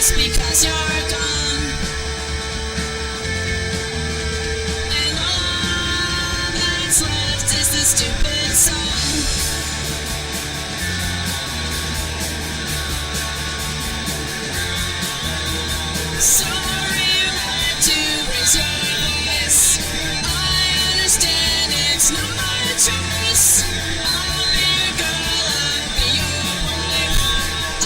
just because you're gone. And all that's left is this stupid song. Sorry you had to raise your voice. I understand it's not my choice. I'll be your girl, I'll be your wife.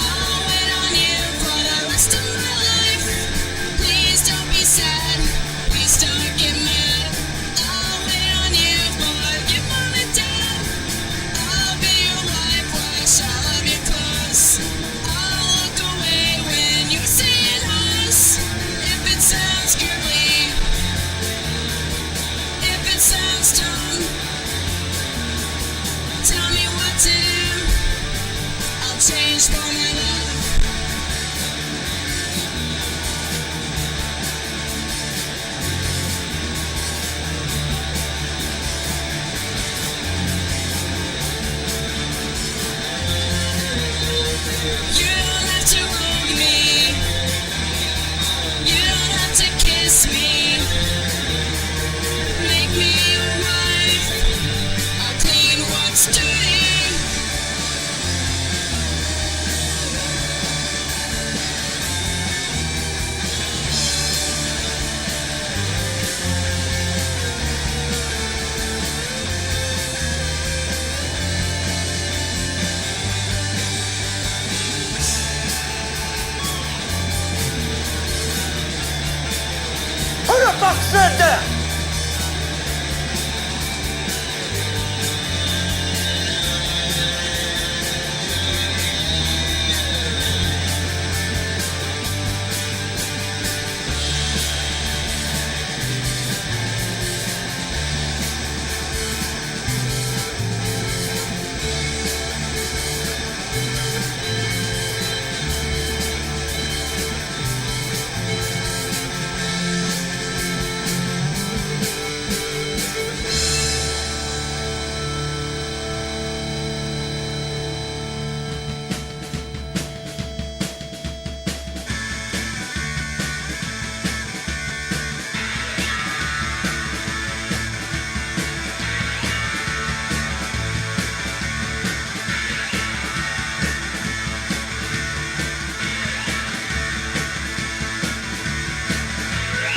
I'll wait on you for the rest of my life. Please don't be sad, please don't get mad. I'll wait on you for your mom and dad. I'll be your wife, wash all of your clothes. I'll look away when you're saying us. If it sounds girly, if it sounds dumb, tell me what to do. I'll change for my love. You don't have to hold me. You don't have to kiss me. Make me your wife. I'll clean what's dirty. Who the fuck said that?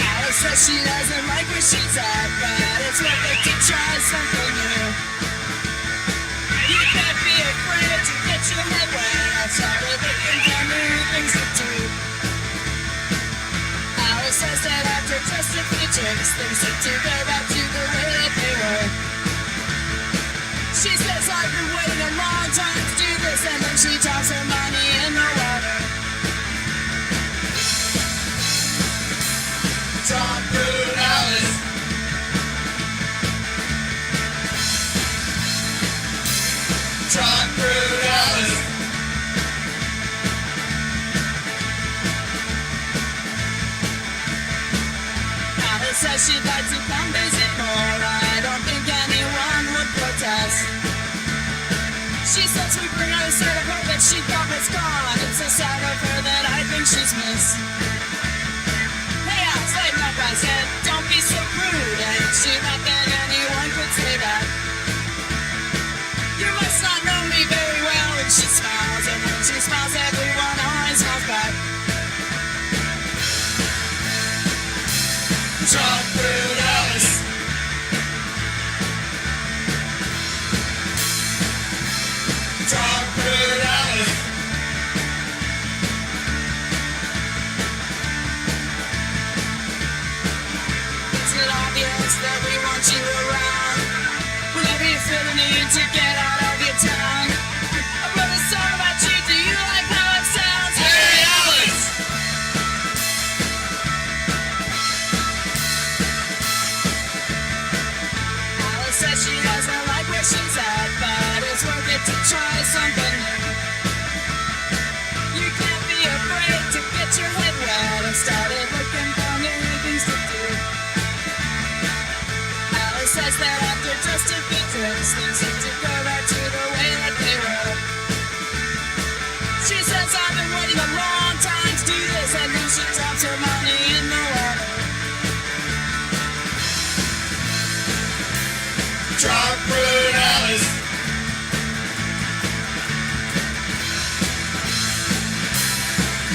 Alice says she doesn't like where she's at, but it's worth it to try something new. You can't be afraid to get your head wet. I started looking for new things to do. Alice says that after just a few drinks, things seem to go back to the way that they were. She says I've been waiting a long time to do this, and then she drops her money in the water. Talk through Alice. Talk through Alice. Alice says she'd like to come visit more. I don't think anyone would protest. She says we bring her a side of her that she thought was gone. It's a side of her that I think she's missed. Hey, Alice, lighten up, I said. Don't be so rude. And she thought that anyone could say that. You must not know me very well. And she smiles, and when she smiles, everyone always smiles back. Talk through Alice. Talk through Alice. Is it obvious that we want you around? Whenever you feel the need to get out of your town, I wrote a song about you. Do you like how it sounds? Hey, Alice! Alice says she doesn't like where she's at, but it's worth it to try something new. You can't be afraid to get your head wet. I started looking for new things to do. Alice says that after just a few drinks, things seem to go back to the way that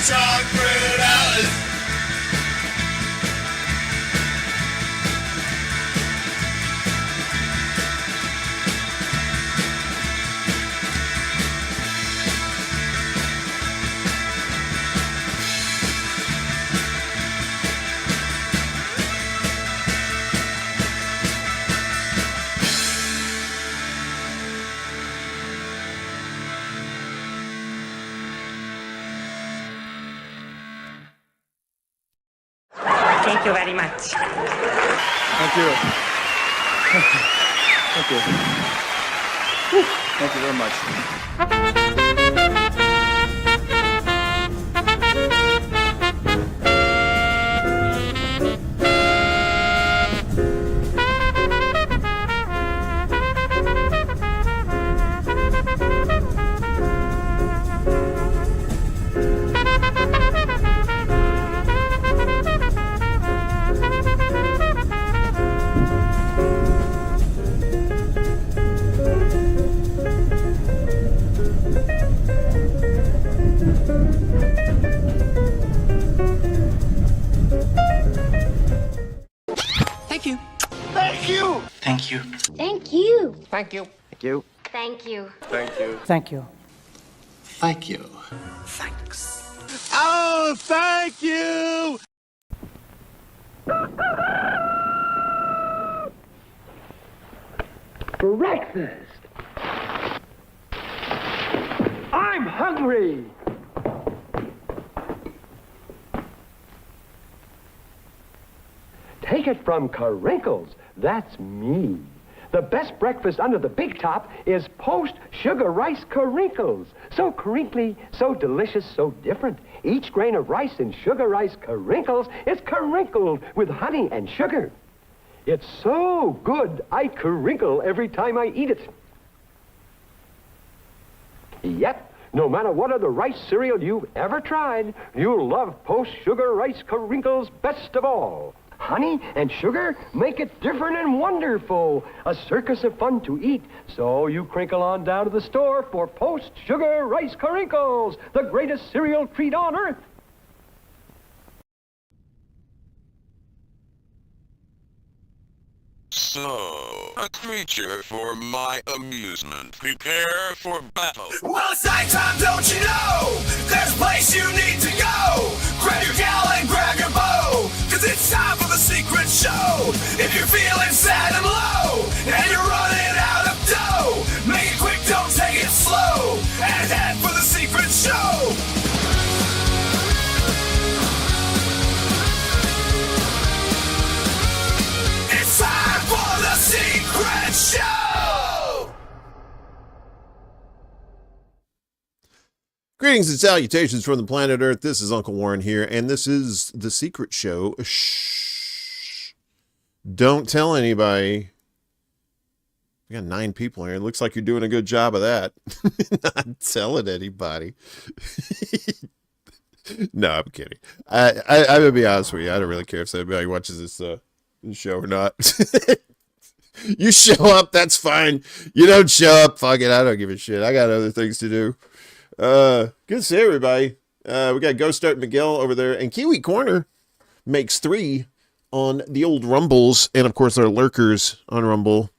Chocolate Alice. Thank you very much. Thank you. Thank you. Whew. Thank you very much. Thank you. Thank you. Thank you. Thank you. Thank you. Thank you. Thank you. Thank you. Thank you. Thank you. Thanks. Oh, thank you. Breakfast. I'm hungry. Take it from Carinkles. That's me. The best breakfast under the big top is post-sugar rice Carinkles. So crinkly, so delicious, so different. Each grain of rice in sugar rice Carinkles is carinkled with honey and sugar. It's so good, I carinkle every time I eat it. Yep, no matter what other rice cereal you've ever tried, you'll love post-sugar rice Carinkles best of all. Honey and sugar make it different and wonderful. A circus of fun to eat. So you crinkle on down to the store for post-sugar rice Carinkles, the greatest cereal treat on earth. So, a creature for my amusement. Prepare for battle. Well, it's nighttime, don't you know? There's a place you need to go. Grab your gal and grab your bow, 'cause it's time for the secret show. If you're feeling sad and low, and you're running out of dough, make it quick, don't take it slow, and head for the secret show. It's time for the secret show! Greetings and salutations from the planet Earth. This is Uncle Warren here, and this is The Secret Show. Shh. Don't tell anybody. We got 9 people here. It looks like you're doing a good job of that. Not telling anybody. No, I'm kidding. I'm going to be honest with you. I don't really care if anybody watches this show or not. You show up, that's fine. You don't show up, fuck it. I don't give a shit. I got other things to do. Good to see everybody. We got Ghost Art Miguel over there, and Kiwi Corner makes 3 on the old Rumbles, and of course our lurkers on Rumble.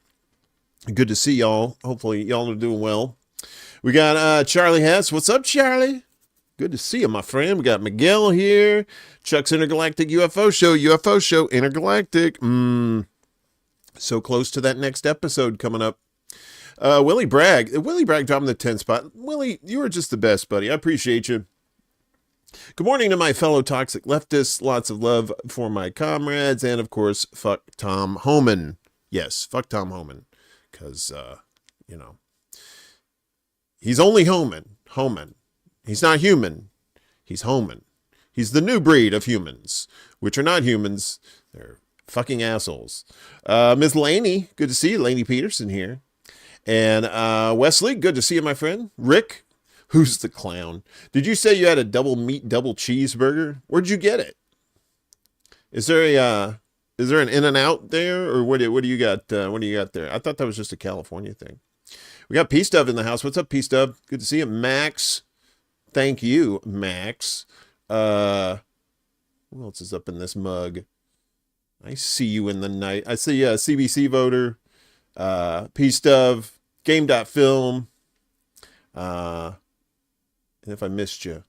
Good to see y'all. Hopefully y'all are doing well. We got Charlie Hess. What's up, Charlie? Good to see you, my friend. We got Miguel here. Chuck's Intergalactic UFO Show, Intergalactic. So close to that next episode coming up. Willie Bragg dropping the 10 spot. Willie, you are just the best, buddy. I appreciate you. Good morning to my fellow toxic leftists. Lots of love for my comrades. And, of course, fuck Tom Homan. Yes, fuck Tom Homan. Because, he's only Homan. He's not human. He's Homan. He's the new breed of humans, which are not humans. They're fucking assholes. Ms. Laney, good to see you. Laney Peterson here. And Wesley, good to see you, my friend. Rick, who's the clown? Did you say you had a double meat, double cheeseburger? Where'd you get it? Is there an In-N-Out there, or what do you got? What do you got there? I thought that was just a California thing. We got P Stub in the house. What's up, P Stub? Good to see you, Max. Thank you, Max. Who else is up in this mug? I see you in the night. I see CBC voter, P-Stub, Game.film. And if I missed you,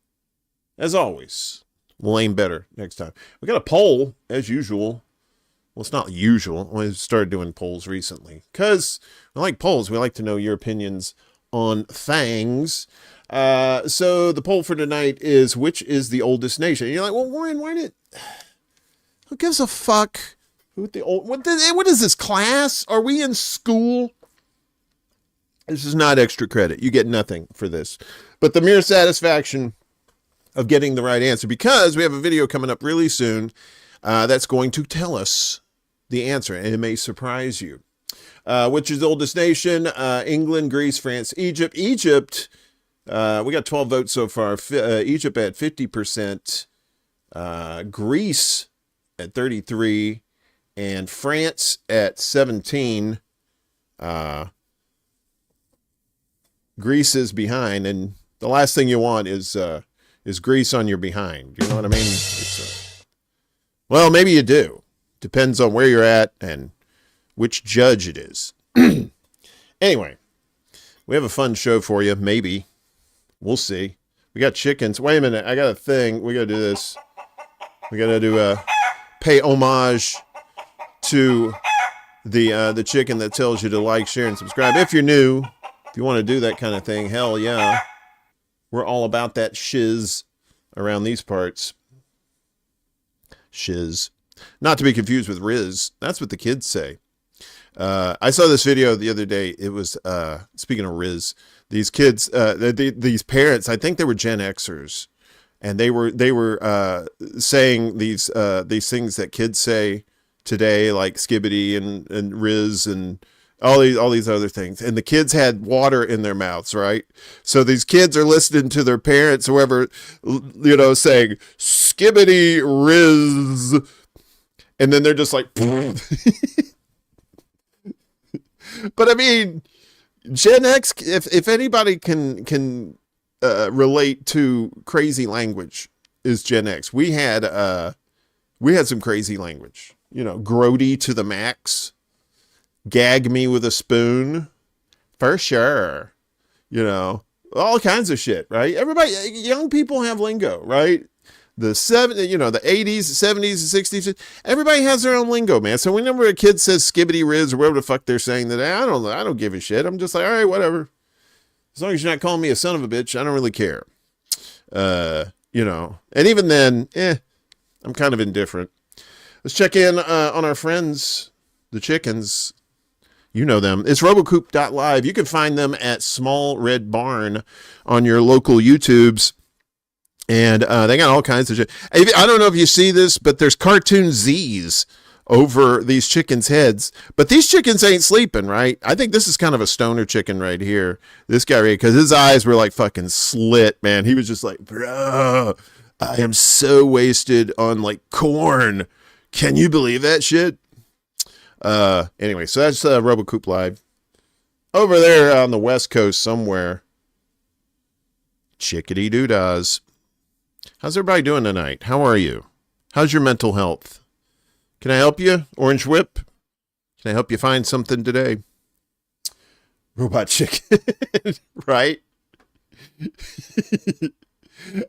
as always, we'll aim better next time. We got a poll, as usual. Well, it's not usual. We started doing polls recently because we like polls. We like to know your opinions on things. So the poll for tonight is, which is the oldest nation? And you're like, well, Warren, who gives a fuck? What is this, class? Are we in school? This is not extra credit. You get nothing for this. But the mere satisfaction of getting the right answer, because we have a video coming up really soon that's going to tell us the answer, and it may surprise you. Which is the oldest nation? England, Greece, France, Egypt. Egypt, we got 12 votes so far. Egypt at 50%, Greece at 33%, and France at 17%. Greece is behind, and the last thing you want is Greece on your behind. You know what I mean? Well, maybe you do. Depends on where you're at and which judge it is. Anyway, we have a fun show for you. Maybe. We'll see. We got chickens. Wait a minute. I got a thing. We got to do this. We got to do pay homage to the chicken that tells you to like, share, and subscribe. If you're new, if you want to do that kind of thing, hell yeah. We're all about that shiz around these parts. Shiz. Not to be confused with Riz. That's what the kids say. I saw this video the other day. It was, speaking of Riz, these kids, these parents, I think they were Gen Xers, and they were saying these things that kids say today, like skibbity and Riz and all these other things. And the kids had water in their mouths, right? So these kids are listening to their parents, whoever, saying skibbity Riz. And then they're just like, but I mean, Gen X, if anybody can relate to crazy language, is Gen X. We had some crazy language, grody to the max, gag me with a spoon, for sure, all kinds of shit, right? Everybody, young people have lingo, right? The 80s, 70s, 60s, everybody has their own lingo, man. So whenever a kid says skibbity riz or whatever the fuck they're saying today, I don't give a shit. I'm just like, all right, whatever. As long as you're not calling me a son of a bitch, I don't really care. And even then, I'm kind of indifferent. Let's check in on our friends, the chickens. You know them. It's robocoop.live. You can find them at Small Red Barn on your local YouTubes. And they got all kinds of shit. I don't know if you see this, but there's cartoon Z's over these chickens' heads. But these chickens ain't sleeping, right? I think this is kind of a stoner chicken right here. This guy right here, because his eyes were like fucking slit, man. He was just like, bro, I am so wasted on like corn. Can you believe that shit? Anyway, so that's RoboCoop Live. Over there on the West Coast somewhere. Chickadee doodahs. How's everybody doing tonight? How are you? How's your mental health? Can I help you? Orange Whip? Can I help you find something today? Robot chicken. Right?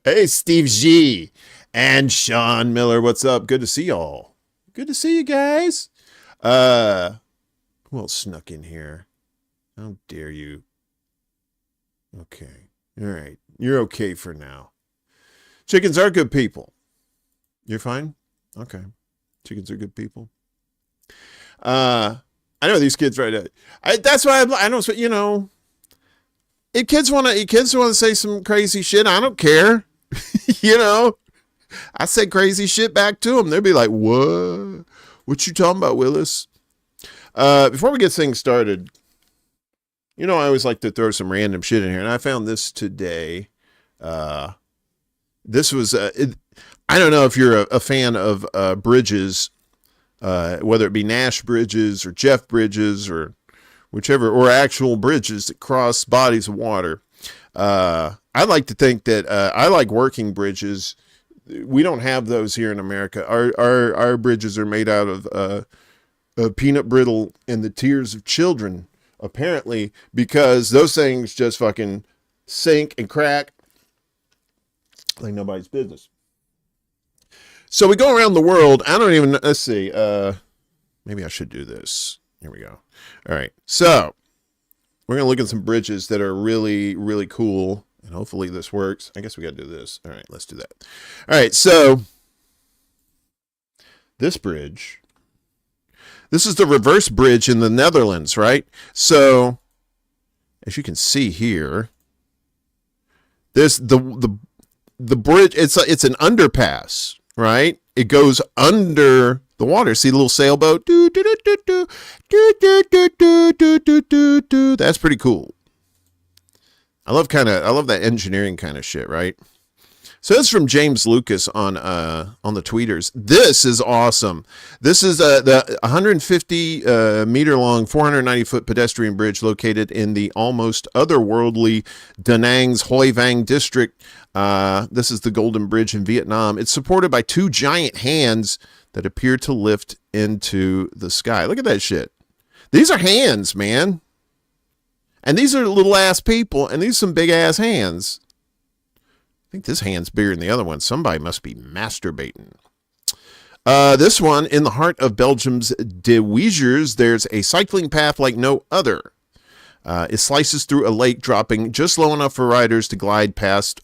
Hey, Steve G. And Sean Miller. What's up? Good to see y'all. Good to see you guys. Who else snuck in here? How dare you? Okay. All right. You're okay for now. Chickens are good people. You're fine? Okay. Chickens are good people. I know these kids right now. That's why I don't, if kids want to say some crazy shit, I don't care. I say crazy shit back to them. They'll be like, what? What you talking about, Willis? Before we get things started, I always like to throw some random shit in here, and I found this today. This was, I don't know if you're a fan of bridges, whether it be Nash bridges or Jeff bridges or whichever, or actual bridges that cross bodies of water. I like to think that I like working bridges we don't have those here in America. Our bridges are made out of peanut brittle and the tears of children, apparently, because those things just fucking sink and crack like nobody's business. So we go around the world. I don't even, let's see, maybe I should do this. Here we go. All right, so we're gonna look at some bridges that are really, really cool, and hopefully this works. I guess we gotta do this. All right, let's do that. All right, so this bridge, this is the reverse bridge in the Netherlands, right? So as you can see here, there's the bridge. It's an underpass, right? It goes under the water. See the little sailboat? That's pretty cool. I love that engineering kind of shit, right? So that's from James Lucas on the tweeters. This is awesome. This is the 150 meter long, 490 foot pedestrian bridge located in the almost otherworldly Da Nang's Hoi Vang district. This is the Golden Bridge in Vietnam. It's supported by two giant hands that appear to lift into the sky. Look at that shit. These are hands, man. And these are little ass people, and these are some big ass hands. I think this hand's bigger than the other one. Somebody must be masturbating. This one, in the heart of Belgium's De Weijers, there's a cycling path like no other. It slices through a lake, dropping just low enough for riders to glide past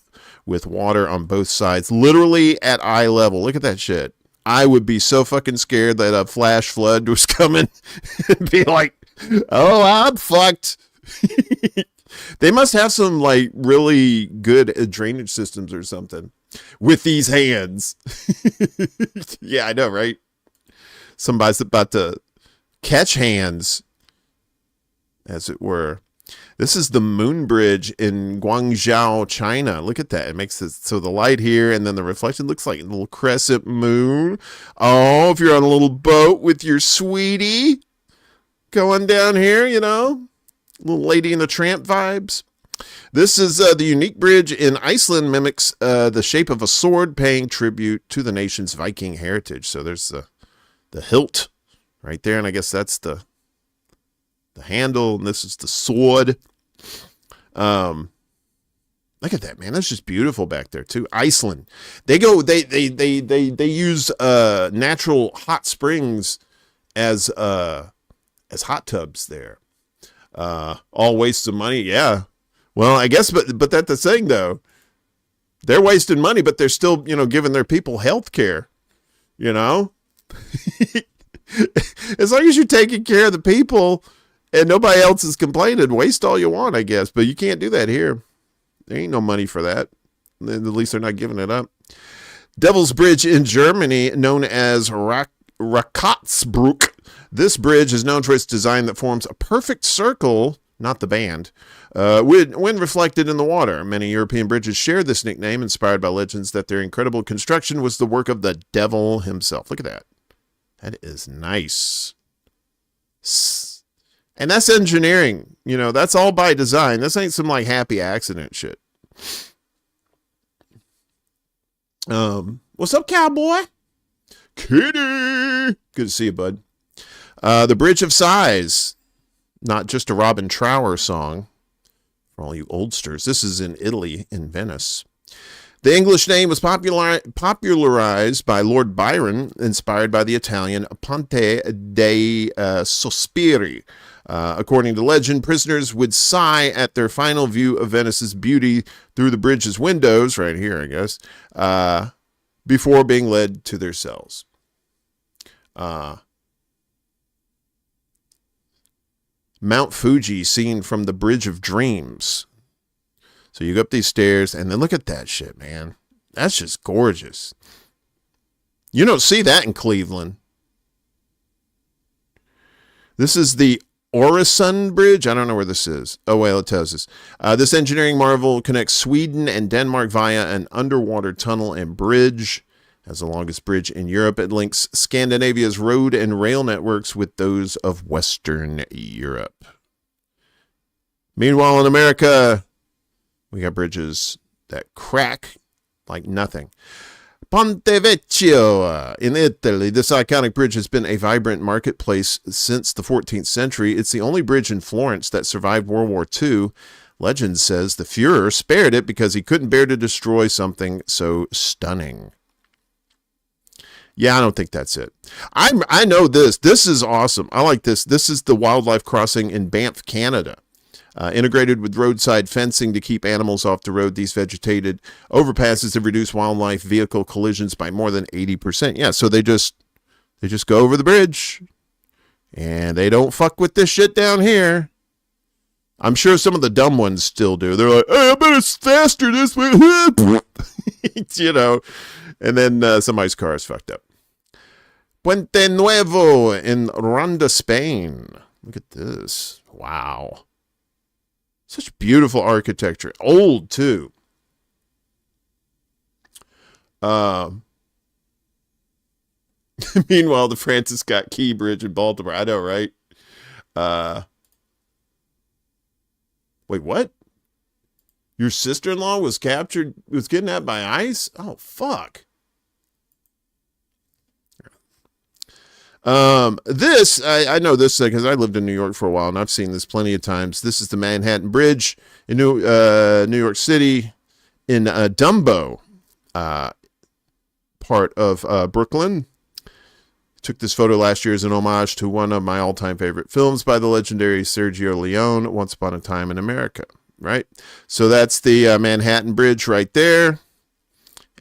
with water on both sides, literally at eye level. Look at that shit. I would be so fucking scared that a flash flood was coming and be like, oh, I'm fucked. They must have some like really good drainage systems or something with these hands. Yeah, I know, right? Somebody's about to catch hands, as it were. This is the Moon Bridge in Guangzhou, China. Look at that. It makes it so the light here and then the reflection looks like a little crescent moon. Oh, if you're on a little boat with your sweetie going down here, you know, little Lady and the Tramp vibes. This is the unique bridge in Iceland, mimics the shape of a sword, paying tribute to the nation's Viking heritage. So there's the hilt right there, and I guess that's the handle, and this is the sword. Look at that, man. That's just beautiful back there too. Iceland. They use natural hot springs as hot tubs there. All waste of money, yeah. Well, I guess, but that's the thing though. They're wasting money, but they're still, giving their people health care. As long as you're taking care of the people and nobody else is complaining, waste all you want, I guess. But you can't do that here. There ain't no money for that. At least they're not giving it up. Devil's Bridge in Germany, known as Rakatsbruck. This bridge is known for its design that forms a perfect circle, not the band, when reflected in the water. Many European bridges share this nickname, inspired by legends that their incredible construction was the work of the devil himself. Look at that. That is nice. And that's engineering. That's all by design. This ain't some like happy accident shit. What's up, cowboy? Kitty! Good to see you, bud. The Bridge of Sighs. Not just a Robin Trower song. For all you oldsters. This is in Italy, in Venice. The English name was popularized by Lord Byron, inspired by the Italian Ponte dei Sospiri. According to legend, prisoners would sigh at their final view of Venice's beauty through the bridge's windows, right here, I guess, before being led to their cells. Mount Fuji seen from the Bridge of Dreams. So you go up these stairs, and then look at that shit, man. That's just gorgeous. You don't see that in Cleveland. This is the Oresund Bridge. I don't know where this is. Oh, well, it tells us. This engineering marvel connects Sweden and Denmark via an underwater tunnel and bridge. As the longest bridge in Europe, it links Scandinavia's road and rail networks with those of Western Europe. Meanwhile, in America, we got bridges that crack like nothing. Ponte Vecchio in Italy. This iconic bridge has been a vibrant marketplace since the 14th century. It's the only bridge in Florence that survived World War II. Legend says the Fuhrer spared it because he couldn't bear to destroy something so stunning. Yeah, I don't think that's it. I know this. This is awesome. I like this. This is the wildlife crossing in Banff, Canada. Integrated with roadside fencing to keep animals off the road, these vegetated overpasses have reduced wildlife vehicle collisions by more than 80%. Yeah, so they just go over the bridge, and they don't fuck with this shit down here. I'm sure some of the dumb ones still do. They're like, hey, I bet it's faster this way. You know, and then somebody's car is fucked up. Puente Nuevo in Ronda, Spain. Look at this. Wow. Such beautiful architecture. Old, too. Meanwhile, the Francis Scott Key Bridge in Baltimore. I know, right? Wait, what? Your sister-in-law was kidnapped by ICE? Oh, fuck. I know this because I lived in New York for a while and I've seen this plenty of times. This is the Manhattan Bridge in New York City in Dumbo, part of Brooklyn. Took this photo last year as an homage to one of my all-time favorite films by the legendary Sergio Leone, Once Upon a Time in America, right? So that's the Manhattan Bridge right there.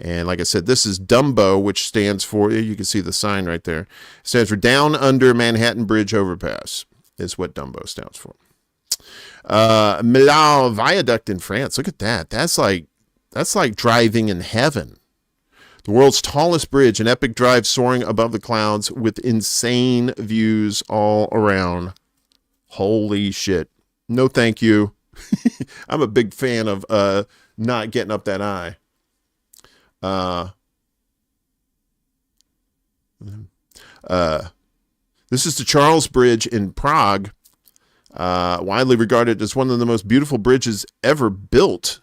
And like I said, this is Dumbo, which stands for, you can see the sign right there. It stands for Down Under Manhattan Bridge Overpass, is what Dumbo stands for. Millau Viaduct in France. Look at that. That's like driving in heaven. The world's tallest bridge, an epic drive soaring above the clouds with insane views all around. Holy shit. No thank you. I'm a big fan of not getting up that high. This is the Charles Bridge in Prague, widely regarded as one of the most beautiful bridges ever built.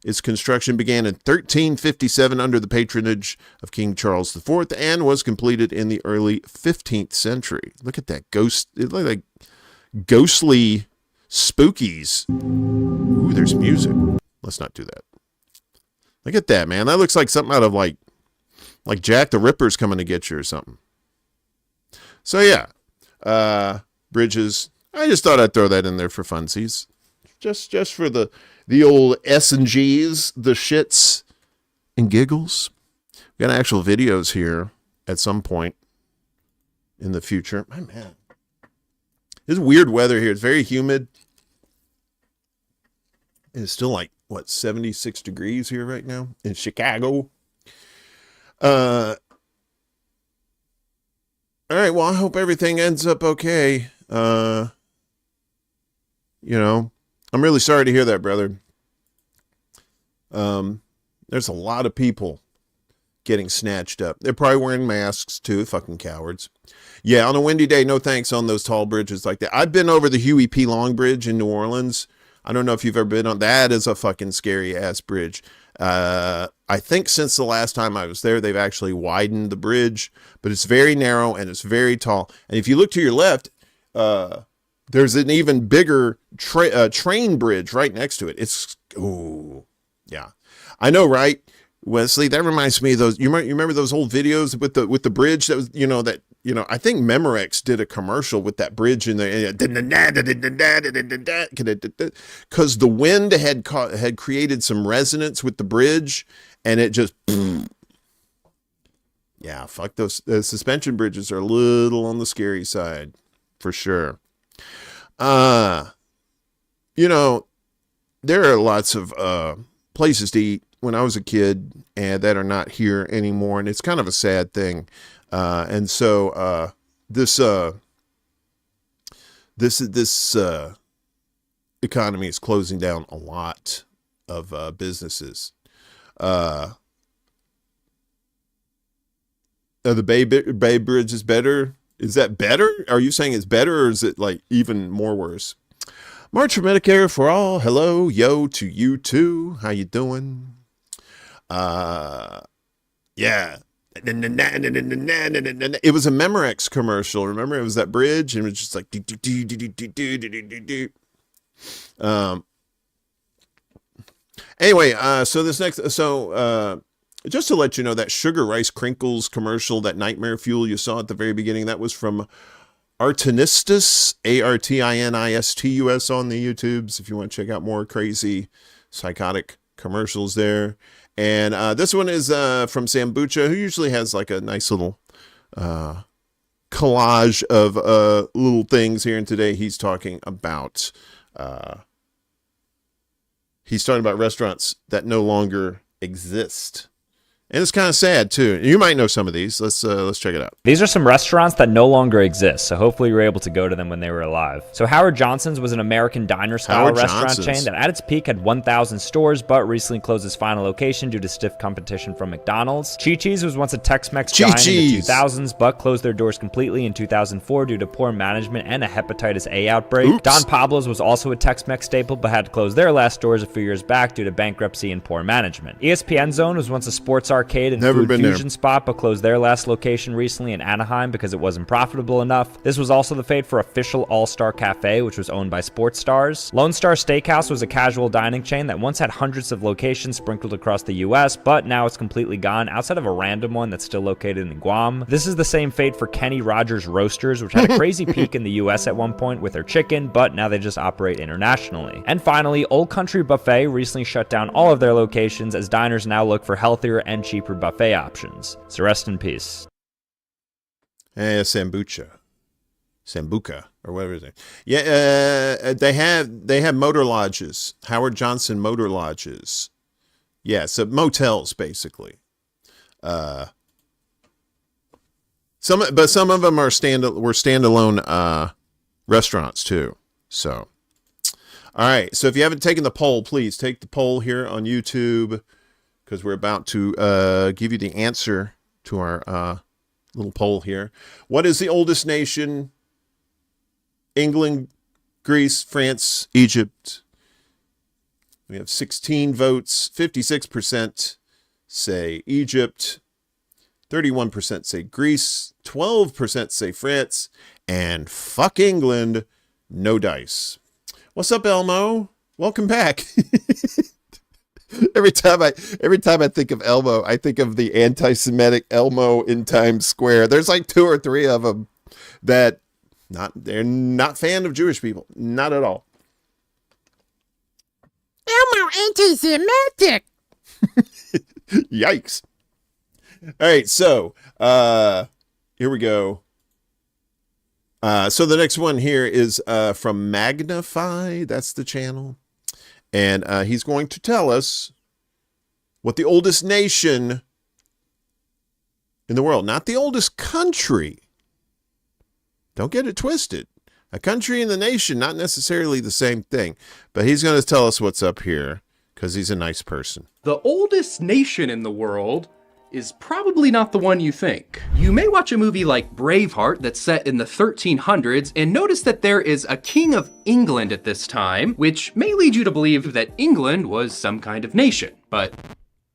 Its construction began in 1357 under the patronage of King Charles IV and was completed in the early 15th century. Look at that ghost. It looked like ghostly spookies. Ooh, there's music. Let's not do that. Look at that, man. That looks like something out of like Jack the Ripper's coming to get you or something. So yeah, bridges. I just thought I'd throw that in there for funsies. Just for the old S&Gs, the shits and giggles. We got actual videos here at some point in the future. My man. It's weird weather here. It's very humid. It's still like, what, 76 degrees here right now in Chicago. All right, well, I hope everything ends up okay. You know, I'm really sorry to hear that, brother. There's a lot of people getting snatched up. They're probably wearing masks too, fucking cowards. Yeah, on a windy day, no thanks on those tall bridges like that. I've been over the Huey P. Long Bridge in New Orleans. I don't know if you've ever been on. That is a fucking scary ass bridge. I think since the last time I was there, they've actually widened the bridge, but it's very narrow and it's very tall. And if you look to your left, there's an even bigger train bridge right next to it. It's, ooh, yeah. I know, right, Wesley? That reminds me of those. You remember those old videos with the bridge that was, I think Memorex did a commercial with that bridge in there, because the wind had created some resonance with the bridge, and it just, yeah, fuck those. Suspension bridges are a little on the scary side, for sure. There are lots of places to eat when I was a kid and that are not here anymore, and it's kind of a sad thing. And so this economy is closing down a lot of businesses. The Bay Bridge is better. Is that better? Are you saying it's better, or is it like even more worse? March for Medicare for all. Hello, yo to you too. How you doing? Yeah, Yeah. It was a Memorex commercial. Remember, it was that bridge, and it was just like do do do do do do do do do. Anyway, so this next, just to let you know, that Sugar Rice Crinkles commercial, that Nightmare Fuel you saw at the very beginning, that was from Artinistus, Artinistus on the YouTubes. If you want to check out more crazy, psychotic commercials there. And this one is from Sambucha, who usually has like a nice little collage of little things here. And today he's talking about restaurants that no longer exist. And it's kind of sad too. You might know some of these. Let's check it out. These are some restaurants that no longer exist, so hopefully you were able to go to them when they were alive. So Howard Johnson's was an American diner-style restaurant chain that at its peak had 1,000 stores, but recently closed its final location due to stiff competition from McDonald's. Chi-Chi's was once a Tex-Mex giant in the 2000s, but closed their doors completely in 2004 due to poor management and a hepatitis A outbreak. Oops. Don Pablo's was also a Tex-Mex staple, but had to close their last stores a few years back due to bankruptcy and poor management. ESPN Zone was once a sports arcade and food fusion spot, but closed their last location recently in Anaheim because it wasn't profitable enough. This was also the fate for Official All-Star Cafe, which was owned by Sports Stars. Lone Star Steakhouse was a casual dining chain that once had hundreds of locations sprinkled across the US, but now it's completely gone outside of a random one that's still located in Guam. This is the same fate for Kenny Rogers Roasters, which had a crazy peak in the US at one point with their chicken, but now they just operate internationally. And finally, Old Country Buffet recently shut down all of their locations as diners now look for healthier and cheaper buffet options. So rest in peace. Sambuca, or whatever it is. Yeah, they have motor lodges, Howard Johnson motor lodges. Yeah, so motels basically. Some of them are standalone restaurants too. So, all right. So if you haven't taken the poll, please take the poll here on YouTube, because we're about to give you the answer to our little poll here. What is the oldest nation? England, Greece, France, Egypt. We have 16 votes. 56% say Egypt. 31% say Greece. 12% say France. And fuck England. No dice. What's up, Elmo? Welcome back. Every time I think of Elmo, I think of the anti-Semitic Elmo in Times Square. There's like 2 or 3 of them that they're not fan of Jewish people, not at all. Elmo anti-Semitic. Yikes! All right, so here we go. So the next one here is from Magnify. That's the channel. And he's going to tell us what the oldest nation in the world, not the oldest country. Don't get it twisted. A country and the nation, not necessarily the same thing. But he's going to tell us what's up here because he's a nice person. The oldest nation in the world is probably not the one you think. You may watch a movie like Braveheart that's set in the 1300s and notice that there is a king of England at this time, which may lead you to believe that England was some kind of nation, but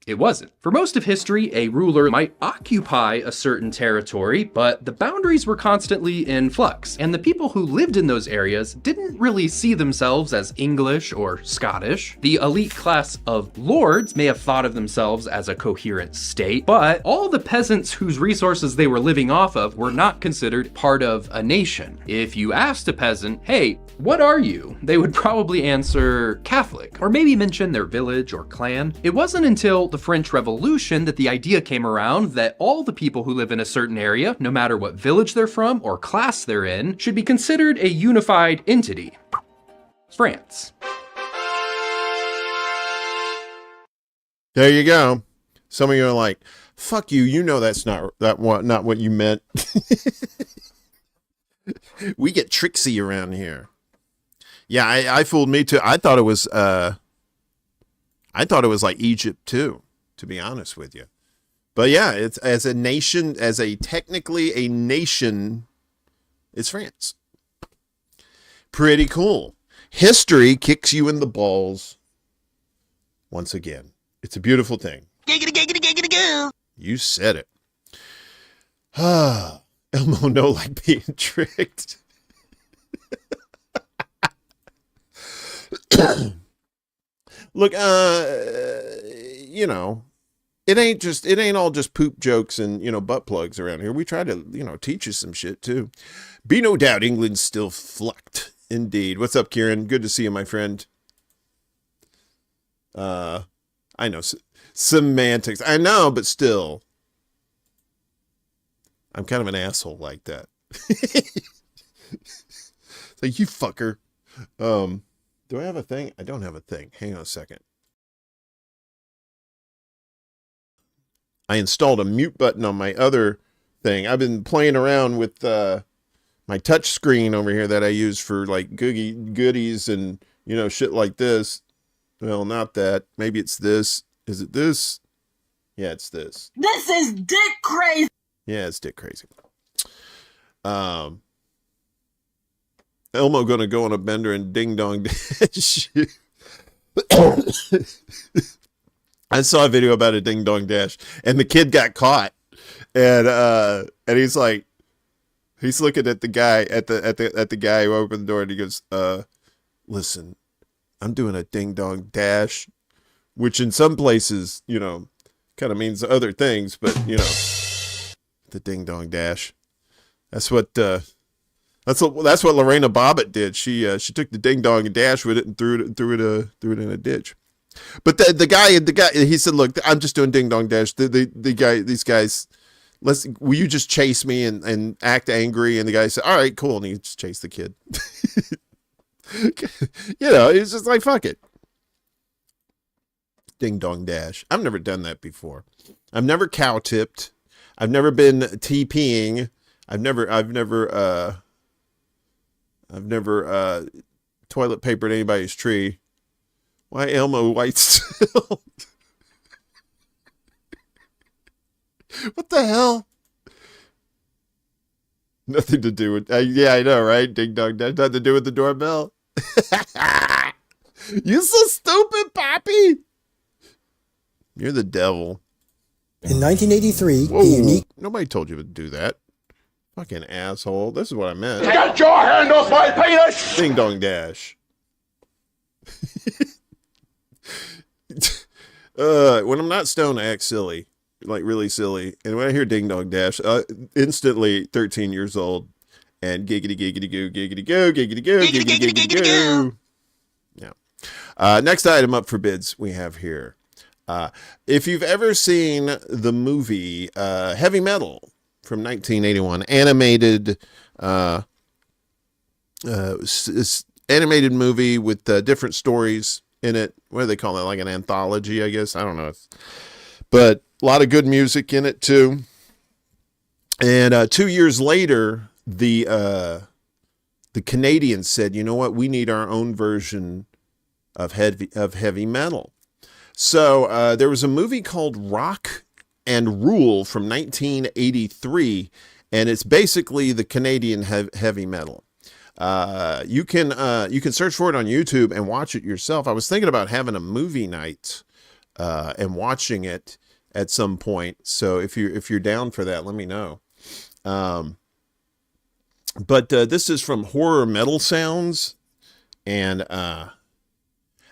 it wasn't. For most of history, a ruler might occupy a certain territory, but the boundaries were constantly in flux, and the people who lived in those areas didn't really see themselves as English or Scottish. The elite class of lords may have thought of themselves as a coherent state, but all the peasants whose resources they were living off of were not considered part of a nation. If you asked a peasant, hey, what are you? They would probably answer Catholic, or maybe mention their village or clan. It wasn't until the French Revolution that the idea came around that all the people who live in a certain area, no matter what village they're from or class they're in, should be considered a unified entity. France. There you go. Some of you are like, fuck you, you know that's not what you meant. We get tricksy around here. Yeah, I fooled me too. I thought it was like Egypt too, to be honest with you. But yeah, it's as a nation, technically a nation, it's France. Pretty cool. History kicks you in the balls once again. It's a beautiful thing. Giggity, giggity, giggity, goo. You said it. Elmo no like being tricked. Look, you know, it ain't all just poop jokes and, you know, butt plugs around here. We try to, you know, teach you some shit too. Be no doubt England's still flucked. Indeed. What's up, Kieran? Good to see you, my friend. I know semantics. I know, but still. I'm kind of an asshole like that. It's like, you fucker. Do I have a thing? I don't have a thing. Hang on a second. I installed a mute button on my other thing. I've been playing around with my touch screen over here that I use for like goodies and, you know, shit like this. Well, not that. Maybe it's this. Is it this? Yeah, it's this. This is dick crazy. Yeah, it's dick crazy. Elmo gonna go on a bender and ding dong dash. I saw a video about a ding dong dash, and the kid got caught, and he's like, he's looking at the guy at the guy who opened the door, and he goes, "Listen, I'm doing a ding dong dash," which in some places, you know, kind of means other things, but you know, the ding dong dash. That's what Lorena Bobbitt did. She took the ding dong and dash with it and threw it in a ditch. But the guy, he said, "Look, I'm just doing ding dong dash." These guys, will you just chase me and act angry? And the guy said, "All right, cool," and he just chased the kid. You know, it's just like, fuck it. Ding dong dash. I've never done that before. I've never cow tipped. I've never been TPing. I've never toilet papered anybody's tree. Why Elmo White still? What the hell? Nothing to do with. Yeah, I know, right? Ding dong dash. Nothing to do with the doorbell. You so stupid, Poppy. You're the devil. In 1983, Whoa, a unique... Nobody told you to do that. Fucking asshole. This is what I meant. Get your hand off my penis! Ding dong dash. When I'm not stoned, I act silly. Like really silly. And when I hear ding dong dash, instantly 13 years old and giggity giggity goo, giggity goo, giggity goo, giggity giggity goo. Yeah. Next item up for bids we have here. If you've ever seen the movie Heavy Metal from 1981, animated animated movie with different stories in it. What do they call it? Like an anthology, I guess. I don't know. But a lot of good music in it too. And 2 years later, the Canadians said, "You know what? We need our own version of heavy metal." So there was a movie called Rock and Rule from 1983, and it's basically the Canadian heavy metal. You can search for it on YouTube and watch it yourself. I was thinking about having a movie night and watching it at some point. So if you're down for that, let me know. But this is from Horror Metal Sounds, and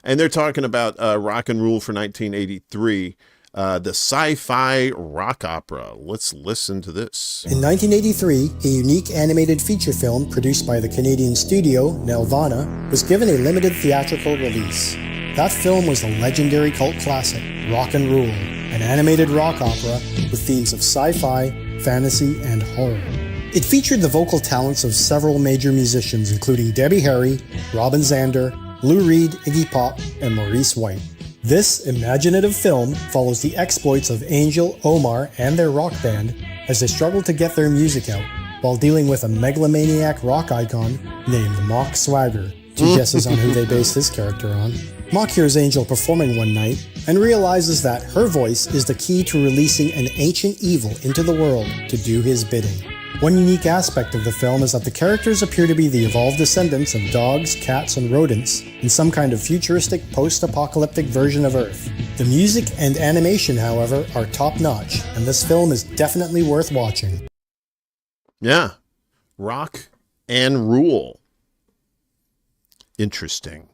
they're talking about Rock and Rule for 1983, the sci-fi rock opera. Let's listen to this. In 1983, a unique animated feature film produced by the Canadian studio Nelvana was given a limited theatrical release. That film was the legendary cult classic, Rock and Rule, an animated rock opera with themes of sci-fi, fantasy, and horror. It featured the vocal talents of several major musicians, including Debbie Harry, Robin Zander, Lou Reed, Iggy Pop, and Maurice White. This imaginative film follows the exploits of Angel, Omar, and their rock band as they struggle to get their music out while dealing with a megalomaniac rock icon named Mock Swagger. Two guesses on who they based this character on. Mock hears Angel performing one night and realizes that her voice is the key to releasing an ancient evil into the world to do his bidding. One unique aspect of the film is that the characters appear to be the evolved descendants of dogs, cats, and rodents in some kind of futuristic post-apocalyptic version of Earth. The music and animation, however, are top-notch, and this film is definitely worth watching. Yeah. Rock and Rule. Interesting.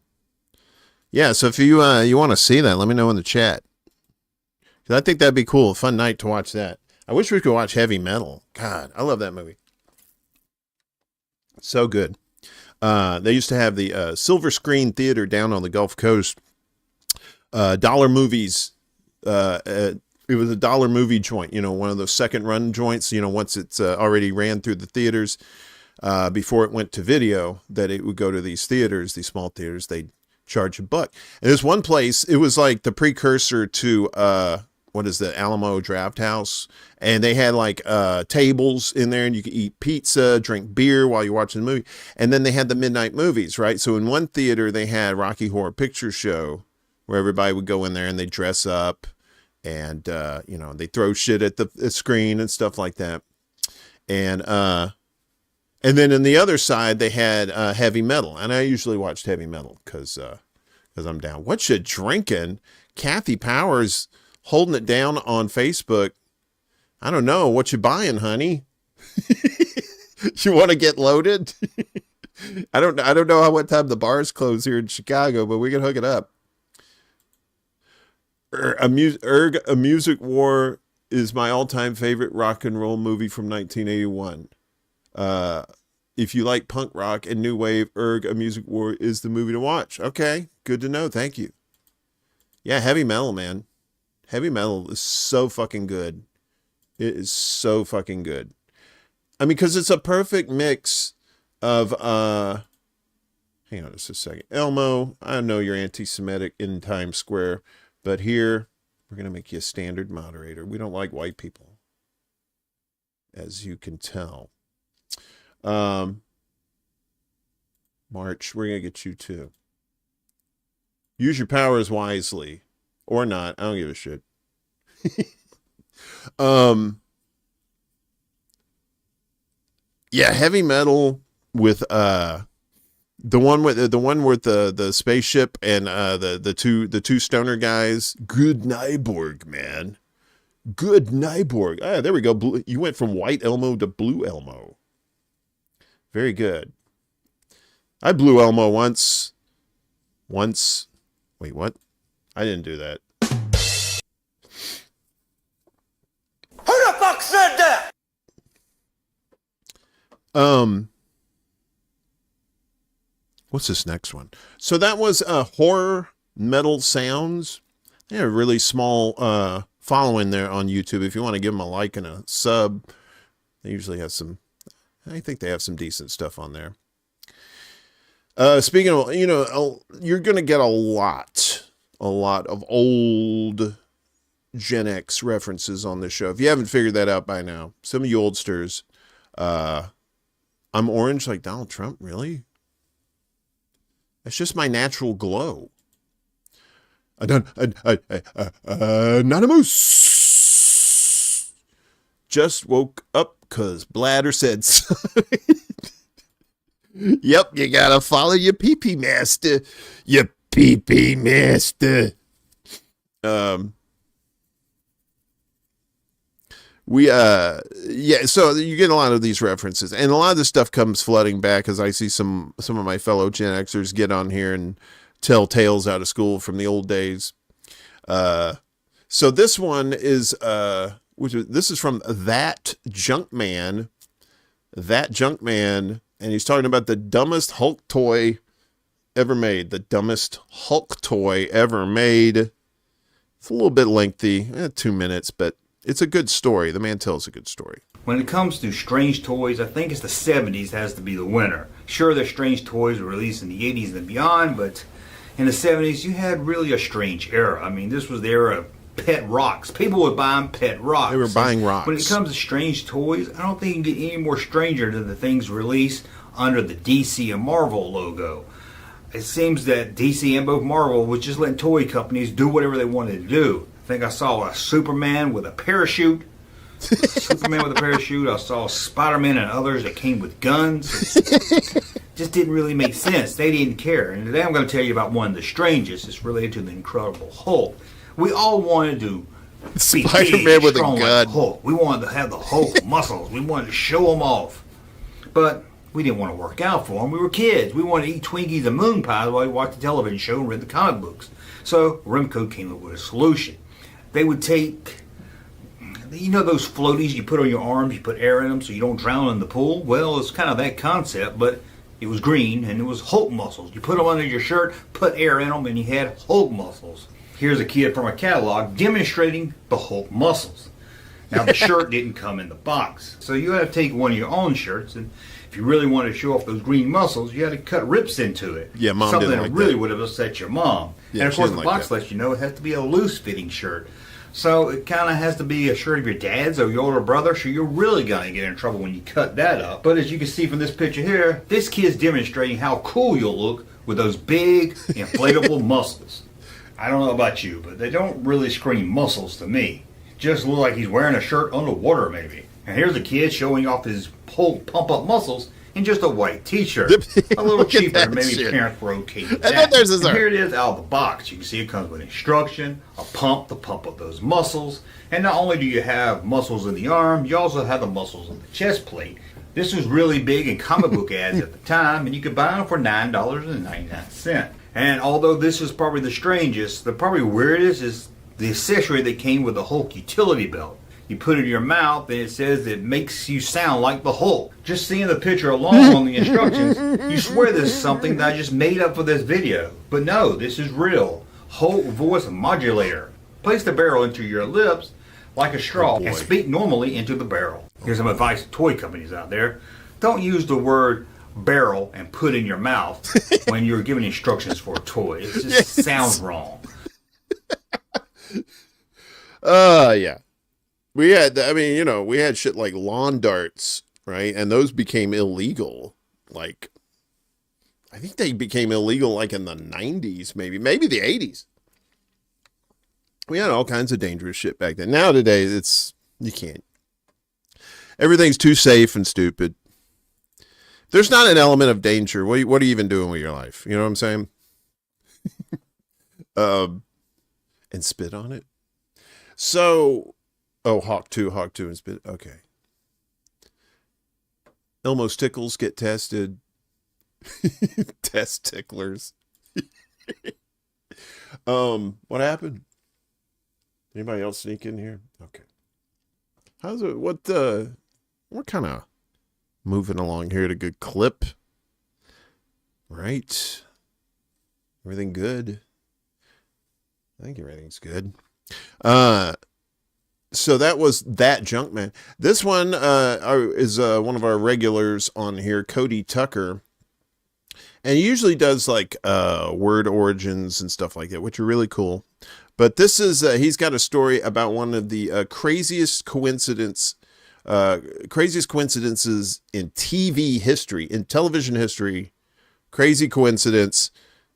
Yeah, so if you want to see that, let me know in the chat. 'Cause I think that'd be cool. A fun night to watch that. I wish we could watch Heavy Metal. God, I love that movie. So good. They used to have the Silver Screen Theater down on the Gulf Coast. Dollar Movies. It was a dollar movie joint, one of those second run joints, once it's already ran through the theaters before it went to video, that it would go to these theaters, these small theaters. They'd charge $1. And there's one place, it was like the precursor to what is the Alamo Draft House, and they had like tables in there, and you could eat pizza, drink beer while you're watching the movie. And then they had the midnight movies, right? So in one theater they had Rocky Horror Picture Show, where everybody would go in there and they dress up, and they throw shit at the screen and stuff like that. And then in the other side they had Heavy Metal, and I usually watched Heavy Metal because I'm down. What you drinking? Kathy Powers holding it down on Facebook. I don't know what you buying, honey. You want to get loaded? I don't know what time the bars close here in Chicago, but we can hook it up. A Music War is my all-time favorite rock and roll movie from 1981. If you like punk rock and new wave, A Music War is the movie to watch. Okay, good to know. Thank you. Yeah, Heavy Metal, man. Heavy Metal is so fucking good. It is so fucking good. I mean, because it's a perfect mix of, hang on just a second. Elmo, I know you're anti-Semitic in Times Square, but here, we're going to make you a standard moderator. We don't like white people, as you can tell. March, we're going to get you too. Use your powers wisely. Or not. I don't give a shit. Yeah, Heavy Metal with the one with the spaceship and the two stoner guys. Good Nyborg, man. Good Nyborg. Ah, there we go. You went from white Elmo to blue Elmo. Very good. I blew Elmo once. Wait, what? I didn't do that. Who the fuck said that? What's this next one? So that was Horror Metal Sounds. They have a really small following there on YouTube. If you want to give them a like and a sub, they usually have some. I think they have some decent stuff on there. Speaking of, you're gonna get a lot of old Gen X references on this show. If you haven't figured that out by now, some of you oldsters, I'm orange like Donald Trump, really? That's just my natural glow. Anonymous. Just woke up because bladder said so. Yep, you gotta follow your pee-pee master. Your pee-pee master. So you get a lot of these references, and a lot of this stuff comes flooding back as I see some of my fellow Gen Xers get on here and tell tales out of school from the old days. So this one is this is from That Junkman, and he's talking about the dumbest Hulk toy ever made. The dumbest Hulk toy ever made. It's a little bit lengthy, 2 minutes, but it's a good story. The man tells a good story. When it comes to strange toys, I think it's the 70s has to be the winner. Sure, there's strange toys were released in the 80s and beyond, but in the 70s, you had really a strange era. I mean, this was the era of pet rocks. People would buy them pet rocks. They were buying rocks. When it comes to strange toys, I don't think you can get any more stranger than the things released under the DC and Marvel logo. It seems that DC and both Marvel was just letting toy companies do whatever they wanted to do. I think I saw a Superman with a parachute. Superman with a parachute. I saw Spider-Man and others that came with guns. Just didn't really make sense. They didn't care. And today I'm going to tell you about one of the strangest. It's related to the Incredible Hulk. We all wanted to be Spider-Man with a strong gun. like Hulk. We wanted to have the Hulk muscles. We wanted to show them off. But we didn't want to work out for them. We were kids. We wanted to eat Twinkies and moon pies while we watched the television show and read the comic books. So Remco came up with a solution. They would take, you know those floaties you put on your arms, you put air in them so you don't drown in the pool? Well, it's kind of that concept, but it was green and it was Hulk muscles. You put them under your shirt, put air in them, and you had Hulk muscles. Here's a kid from a catalog demonstrating the Hulk muscles. Now the shirt didn't come in the box, so you had to take one of your own shirts, and if you really wanted to show off those green muscles, you had to cut rips into it. Yeah, Mom something didn't that like really that. would have upset your mom. Yeah, and of she course, didn't the like box that. lets you know it has to be a loose-fitting shirt. So it kind of has to be a shirt of your dad's or your older brother, so you're really going to get in trouble when you cut that up. But as you can see from this picture here, this kid's demonstrating how cool you'll look with those big, inflatable muscles. I don't know about you, but they don't really scream muscles to me. Just look like he's wearing a shirt underwater, maybe. And here's a kid showing off his whole pump-up muscles in just a white t-shirt. A little Look at cheaper, that maybe shit. parents were okay with And that. then there's his And arm. here it is out of the box. You can see it comes with instruction, a pump to pump up those muscles. And not only do you have muscles in the arm, you also have the muscles in the chest plate. This was really big in comic book ads at the time, and you could buy them for $9.99. And although this is probably the strangest, the probably weirdest is the accessory that came with the Hulk utility belt. You put it in your mouth and it says it makes you sound like the Hulk. Just seeing the picture alone on the instructions, you swear this is something that I just made up for this video. But no, this is real. Hulk voice modulator. Place the barrel into your lips like a straw and speak normally into the barrel. Here's some advice to toy companies out there. Don't use the word barrel and put in your mouth when you're giving instructions for a toy. It just sounds wrong. Yeah. We had, I mean, you know, we had shit like lawn darts, right? And those became illegal. Like, I think they became illegal like in the 90s, maybe the 80s. We had all kinds of dangerous shit back then. Now today, you can't. Everything's too safe and stupid. There's not an element of danger. What are you even doing with your life? You know what I'm saying? And spit on it. So, Hawk 2 and spit. Okay. Elmo's tickles get tested. Test ticklers. What happened? Anybody else sneak in here? Okay. How's it? We're kind of moving along here at a good clip. Right. Everything good? I think everything's good. So that was That Junkman. This one is one of our regulars on here, Cody Tucker. And he usually does like word origins and stuff like that, which are really cool. But this is, he's got a story about one of the craziest coincidences in TV history, in television history. Crazy coincidence.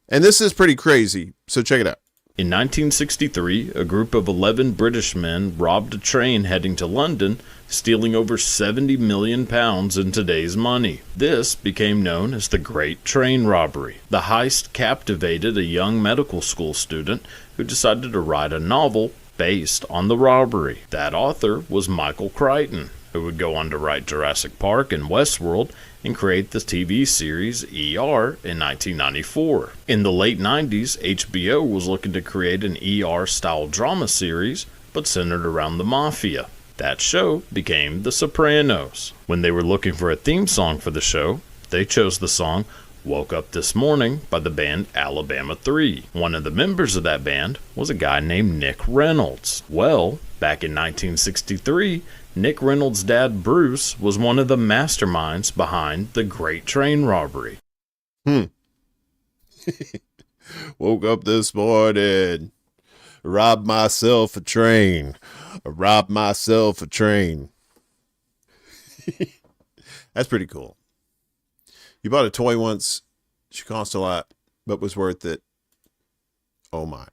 And this is pretty crazy. So check it out. In 1963, a group of 11 British men robbed a train heading to London, stealing over 70 million pounds in today's money. This became known as the Great Train Robbery. The heist captivated a young medical school student who decided to write a novel based on the robbery. That author was Michael Crichton, who would go on to write Jurassic Park and Westworld and create the TV series ER in 1994. In the late 90s, HBO was looking to create an ER-style drama series, but centered around the mafia. That show became The Sopranos. When they were looking for a theme song for the show, they chose the song Woke Up This Morning by the band Alabama 3. One of the members of that band was a guy named Nick Reynolds. Well, back in 1963, Nick Reynolds' dad, Bruce, was one of the masterminds behind the Great Train Robbery. Woke up this morning, robbed myself a train. Robbed myself a train. That's pretty cool. You bought a toy once. She cost a lot, but was worth it. Oh my.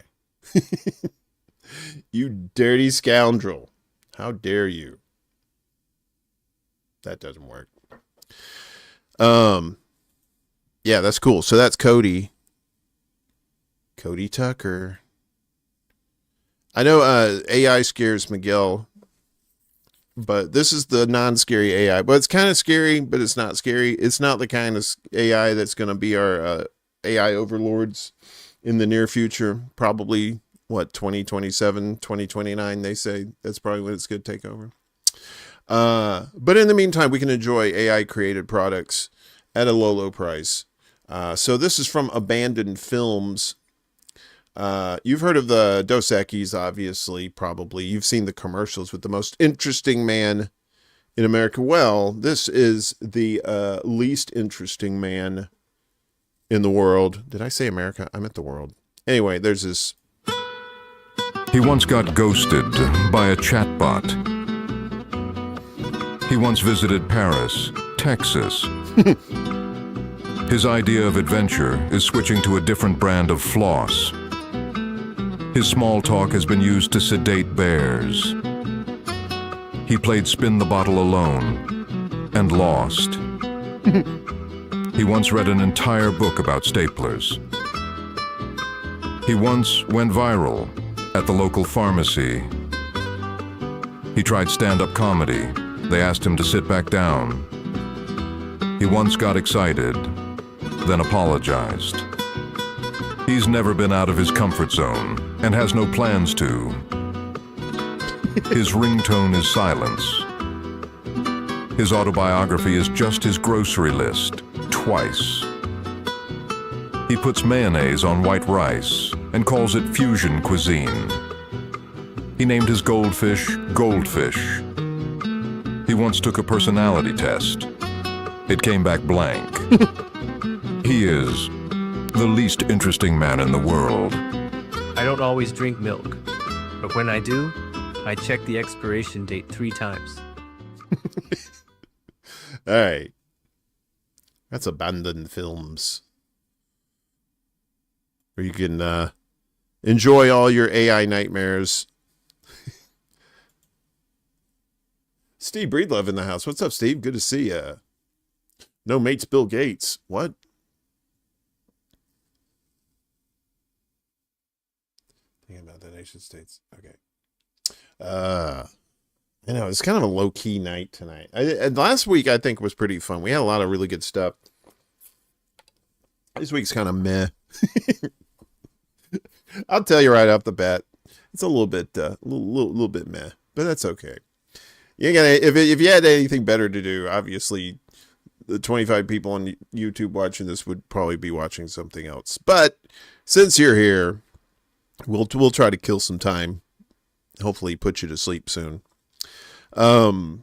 You dirty scoundrel. How dare you? that doesn't work. Yeah, that's cool. So that's Cody Tucker. I know AI scares Miguel, but this is the non-scary AI. But it's kind of scary, but it's not scary. It's not the kind of AI that's going to be our AI overlords in the near future. Probably, 2027, 2029, they say. That's probably when it's going to take over. But in the meantime, we can enjoy AI-created products at a low price. So this is from Abandoned Films. You've heard of the Dos Equis, obviously, probably. You've seen the commercials with the most interesting man in America. Well, this is the least interesting man in the world. Did I say America? I meant the world. Anyway, there's this. He once got ghosted by a chatbot. He once visited Paris, Texas. His idea of adventure is switching to a different brand of floss. His small talk has been used to sedate bears. He played spin the bottle alone and lost. He once read an entire book about staplers. He once went viral at the local pharmacy. He tried stand-up comedy. They asked him to sit back down. He once got excited, then apologized. He's never been out of his comfort zone and has no plans to. His ringtone is silence. His autobiography is just his grocery list, twice. He puts mayonnaise on white rice and calls it fusion cuisine. He named his goldfish Goldfish. He once took a personality test. It came back blank. He is the least interesting man in the world. I don't always drink milk, but when I do, I check the expiration date 3 times. All right. That's Abandoned Films. Where you can enjoy all your AI nightmares. Steve Breedlove in the house. What's up, Steve? Good to see you. No mates Bill Gates. What? Thinking about the nation states. Okay. You know, it's kind of a low-key night tonight. Last week, I think, was pretty fun. We had a lot of really good stuff. This week's kind of meh. I'll tell you right off the bat, it's a little bit meh, but that's okay. You gotta, if you had anything better to do, obviously, the 25 people on YouTube watching this would probably be watching something else. But since you're here, we'll try to kill some time. Hopefully, put you to sleep soon. I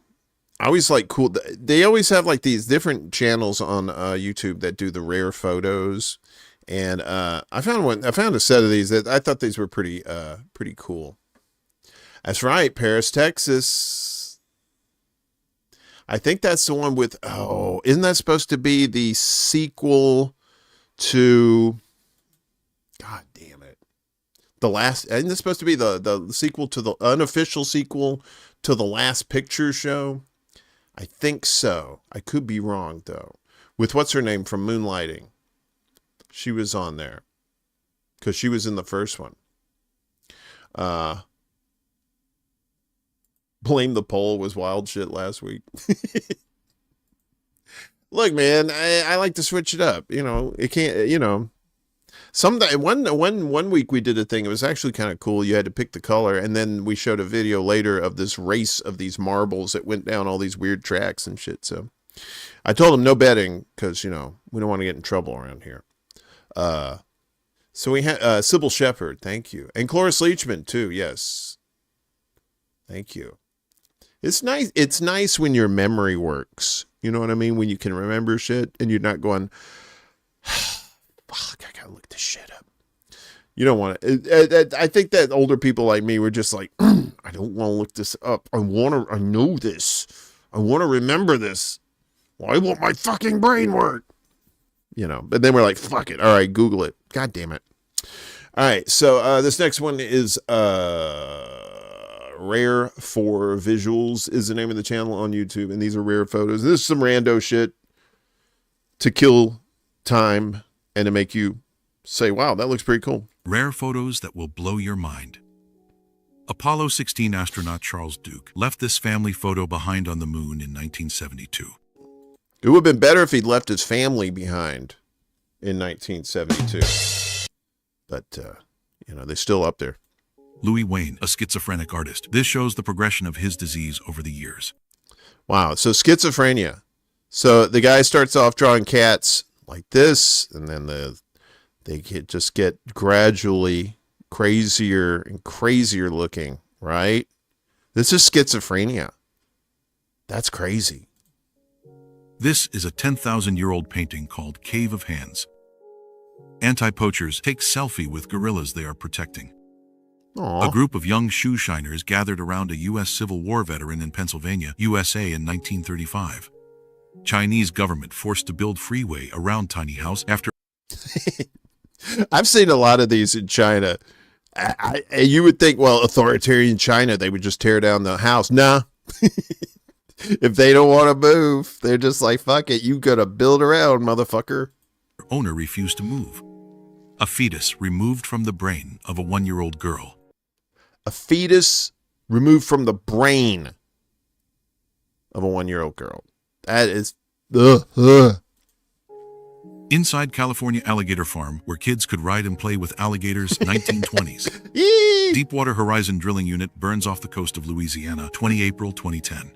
always like cool. They always have like these different channels on YouTube that do the rare photos, and I found a set of these that I thought these were pretty cool. That's right, Paris, Texas. I think that's the one with, isn't that supposed to be the sequel to, God damn it. Isn't this supposed to be the sequel to the unofficial sequel to the Last Picture Show? I think so. I could be wrong though. With what's her name from Moonlighting. She was on there. Because she was in the first one. Blame the Poll was wild shit last week. Look, man, I like to switch it up. You know, it can't, you know. One week we did a thing. It was actually kind of cool. You had to pick the color, and then we showed a video later of this race of these marbles that went down all these weird tracks and shit. So I told them no betting because, you know, we don't want to get in trouble around here. So we had Sybil Shepherd, thank you. And Cloris Leachman, too, yes. Thank you. It's nice when your memory works. You know what I mean? When you can remember shit and you're not going, fuck, I gotta look this shit up. You don't want to. I think that older people like me were just like, I don't want to look this up. I know this. I want to remember this. Why won't my fucking brain work? You know, but then we're like, fuck it. All right, Google it. God damn it. All right, so this next one is Rare for Visuals is the name of the channel on YouTube, and these are rare photos. This is some rando shit to kill time and to make you say, wow, that looks pretty cool. Rare photos that will blow your mind. Apollo 16 astronaut Charles Duke left this family photo behind on the moon in 1972. It would have been better if he'd left his family behind in 1972. But, you know, they're still up there. Louis Wayne, a schizophrenic artist. This shows the progression of his disease over the years. Wow, so schizophrenia. So the guy starts off drawing cats like this, and then they just get gradually crazier and crazier looking, right? This is schizophrenia. That's crazy. This is a 10,000-year-old painting called Cave of Hands. Anti-poachers take selfie with gorillas they are protecting. Aww. A group of young shoe shiners gathered around a U.S. Civil War veteran in Pennsylvania, USA in 1935. Chinese government forced to build freeway around tiny house after... I've seen a lot of these in China. You would think, well, authoritarian China, they would just tear down the house. Nah. If they don't want to move, they're just like, fuck it, you gotta build around, motherfucker. Owner refused to move. A fetus removed from the brain of a 1-year-old girl. A fetus removed from the brain of a 1-year-old girl. That is... Inside California alligator farm, where kids could ride and play with alligators, 1920s. Deepwater Horizon drilling unit burns off the coast of Louisiana, 20 April 2010.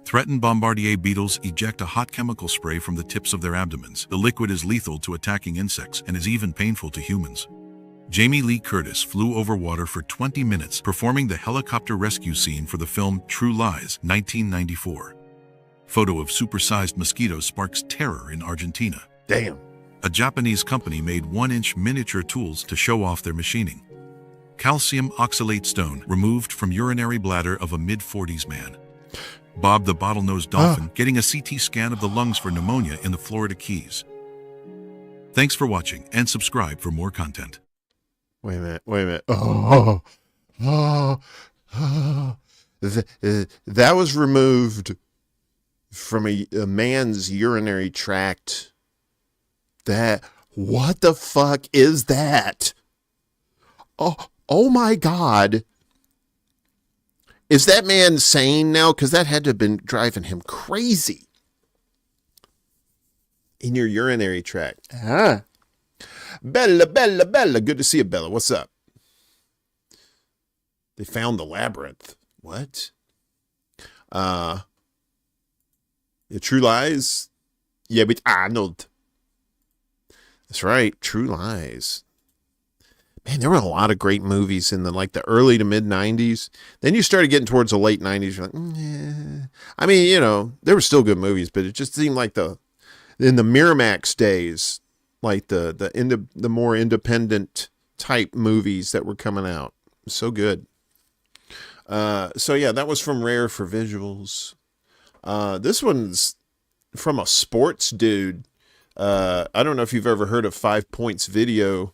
Threatened Bombardier beetles eject a hot chemical spray from the tips of their abdomens. The liquid is lethal to attacking insects and is even painful to humans. Jamie Lee Curtis flew over water for 20 minutes, performing the helicopter rescue scene for the film True Lies, 1994. Photo of supersized mosquitoes sparks terror in Argentina. Damn. A Japanese company made 1-inch miniature tools to show off their machining. Calcium oxalate stone removed from urinary bladder of a mid-40s man. Bob the bottlenose dolphin getting a CT scan of the lungs for pneumonia in the Florida Keys. Thanks for watching and subscribe for more content. Wait a minute. That was removed from a man's urinary tract. What the fuck is that? Oh my God. Is that man sane now? Because that had to have been driving him crazy. In your urinary tract. Bella. Good to see you, Bella. What's up? They found the labyrinth. What? The True Lies? Yeah, with Arnold. That's right. True Lies. Man, there were a lot of great movies in the early to mid 90s. Then you started getting towards the late 90s. You're like, yeah. I mean, you know, there were still good movies, but it just seemed like in the Miramax days, like the more independent type movies that were coming out. So good. So yeah, that was from Rare for Visuals. This one's from a sports dude. I don't know if you've ever heard of 5 Points Video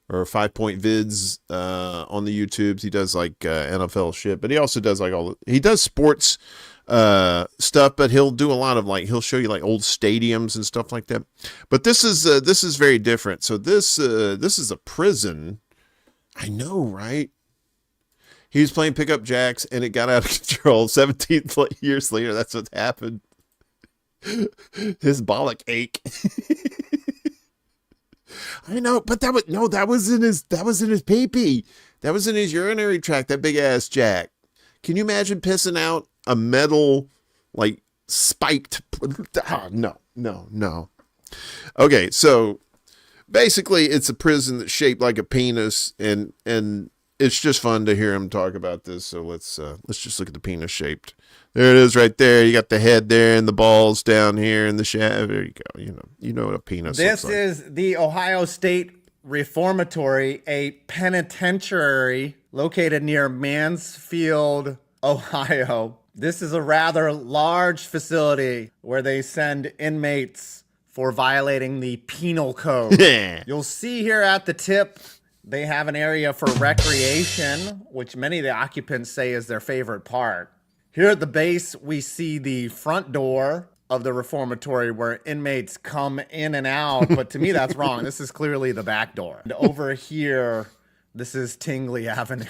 or 5 Point Vids on the YouTubes. He does NFL shit, but he also does he does sports stuff, but he'll do a lot of he'll show you old stadiums and stuff like that. But this is very different. So this is a prison. I know, right? He was playing pickup jacks and it got out of control. 17 years later, that's what happened. His bollock ache. I know, but that was in his pee-pee. That was in his urinary tract, that big ass jack. Can you imagine pissing out a metal spiked no. Okay, so basically it's a prison that's shaped like a penis, and it's just fun to hear him talk about this. So let's just look at the penis shaped. There it is right there. You got the head there and the balls down here and the shaft. There you go. You know what a penis This looks like. is the Ohio State Reformatory, a penitentiary located near Mansfield, Ohio. This is a rather large facility where they send inmates for violating the penal code. Yeah. You'll see here at the tip They have an area for recreation, which many of the occupants say is their favorite part. Here at the base, we see the front door of the reformatory where inmates come in and out, but to me that's wrong. This is clearly the back door. And over here, this is Tingley Avenue.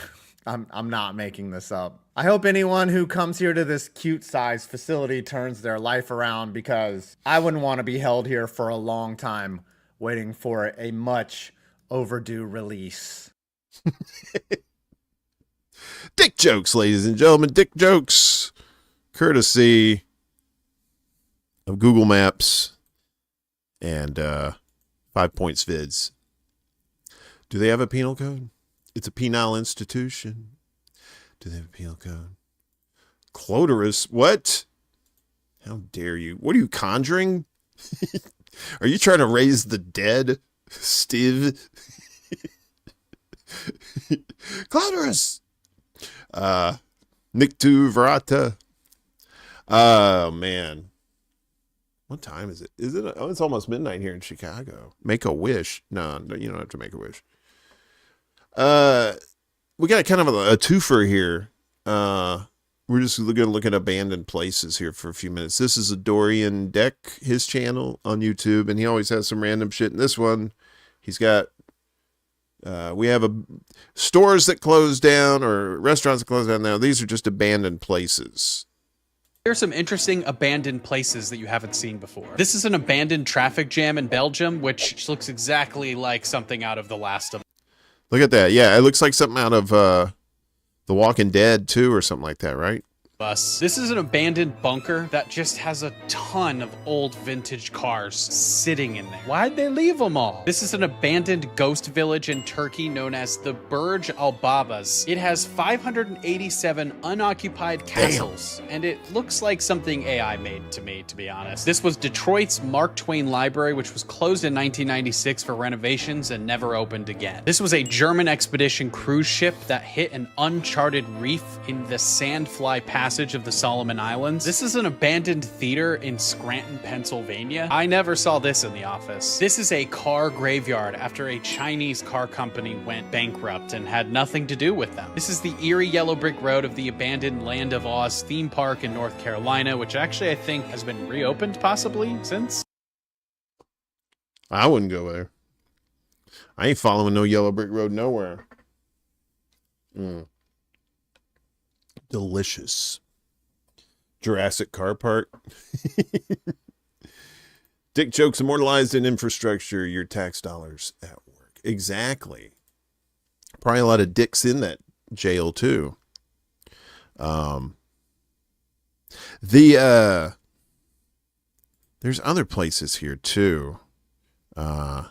I'm not making this up. I hope anyone who comes here to this cute size facility turns their life around, because I wouldn't want to be held here for a long time waiting for a much overdue release. Dick jokes, ladies and gentlemen. Dick jokes, courtesy of Google Maps and 5 Points Vids. Do they have a penal code? It's a penal institution. Do they have a penal code? Clotorus, what? How dare you? What are you conjuring? Are you trying to raise the dead, Steve? Clotorus. Nictu Verata. Oh, man. What time is it? Is it? Oh, it's almost midnight here in Chicago. Make a wish. No, you don't have to make a wish. We got kind of a twofer here. We're just going to look at abandoned places here for a few minutes. This is a Dorian Deck, his channel on YouTube, and he always has some random shit. In this one, he's got, we have stores that close down or restaurants that close down now. These are just abandoned places. There are some interesting abandoned places that you haven't seen before. This is an abandoned traffic jam in Belgium, which looks exactly like something out of The Last of Us. Look at that. Yeah, it looks like something out of The Walking Dead 2 or something like that, right? This is an abandoned bunker that just has a ton of old vintage cars sitting in there. Why'd they leave them all? This is an abandoned ghost village in Turkey known as the Burj Al Babas. It has 587 unoccupied castles, and it looks like something AI made to me, to be honest. This was Detroit's Mark Twain Library, which was closed in 1996 for renovations and never opened again. This was a German expedition cruise ship that hit an uncharted reef in the Sandfly Passage of the Solomon Islands. This is an abandoned theater in Scranton, Pennsylvania. I never saw this in the office. This is a car graveyard after a Chinese car company went bankrupt and had nothing to do with them. This is the eerie yellow brick road of the abandoned Land of Oz theme park in North Carolina, which actually I think has been reopened possibly since. I wouldn't go there. I ain't following no yellow brick road nowhere. Delicious. Jurassic Car Park. Dick jokes immortalized in infrastructure, your tax dollars at work. Exactly. Probably a lot of dicks in that jail too. There's other places here too. All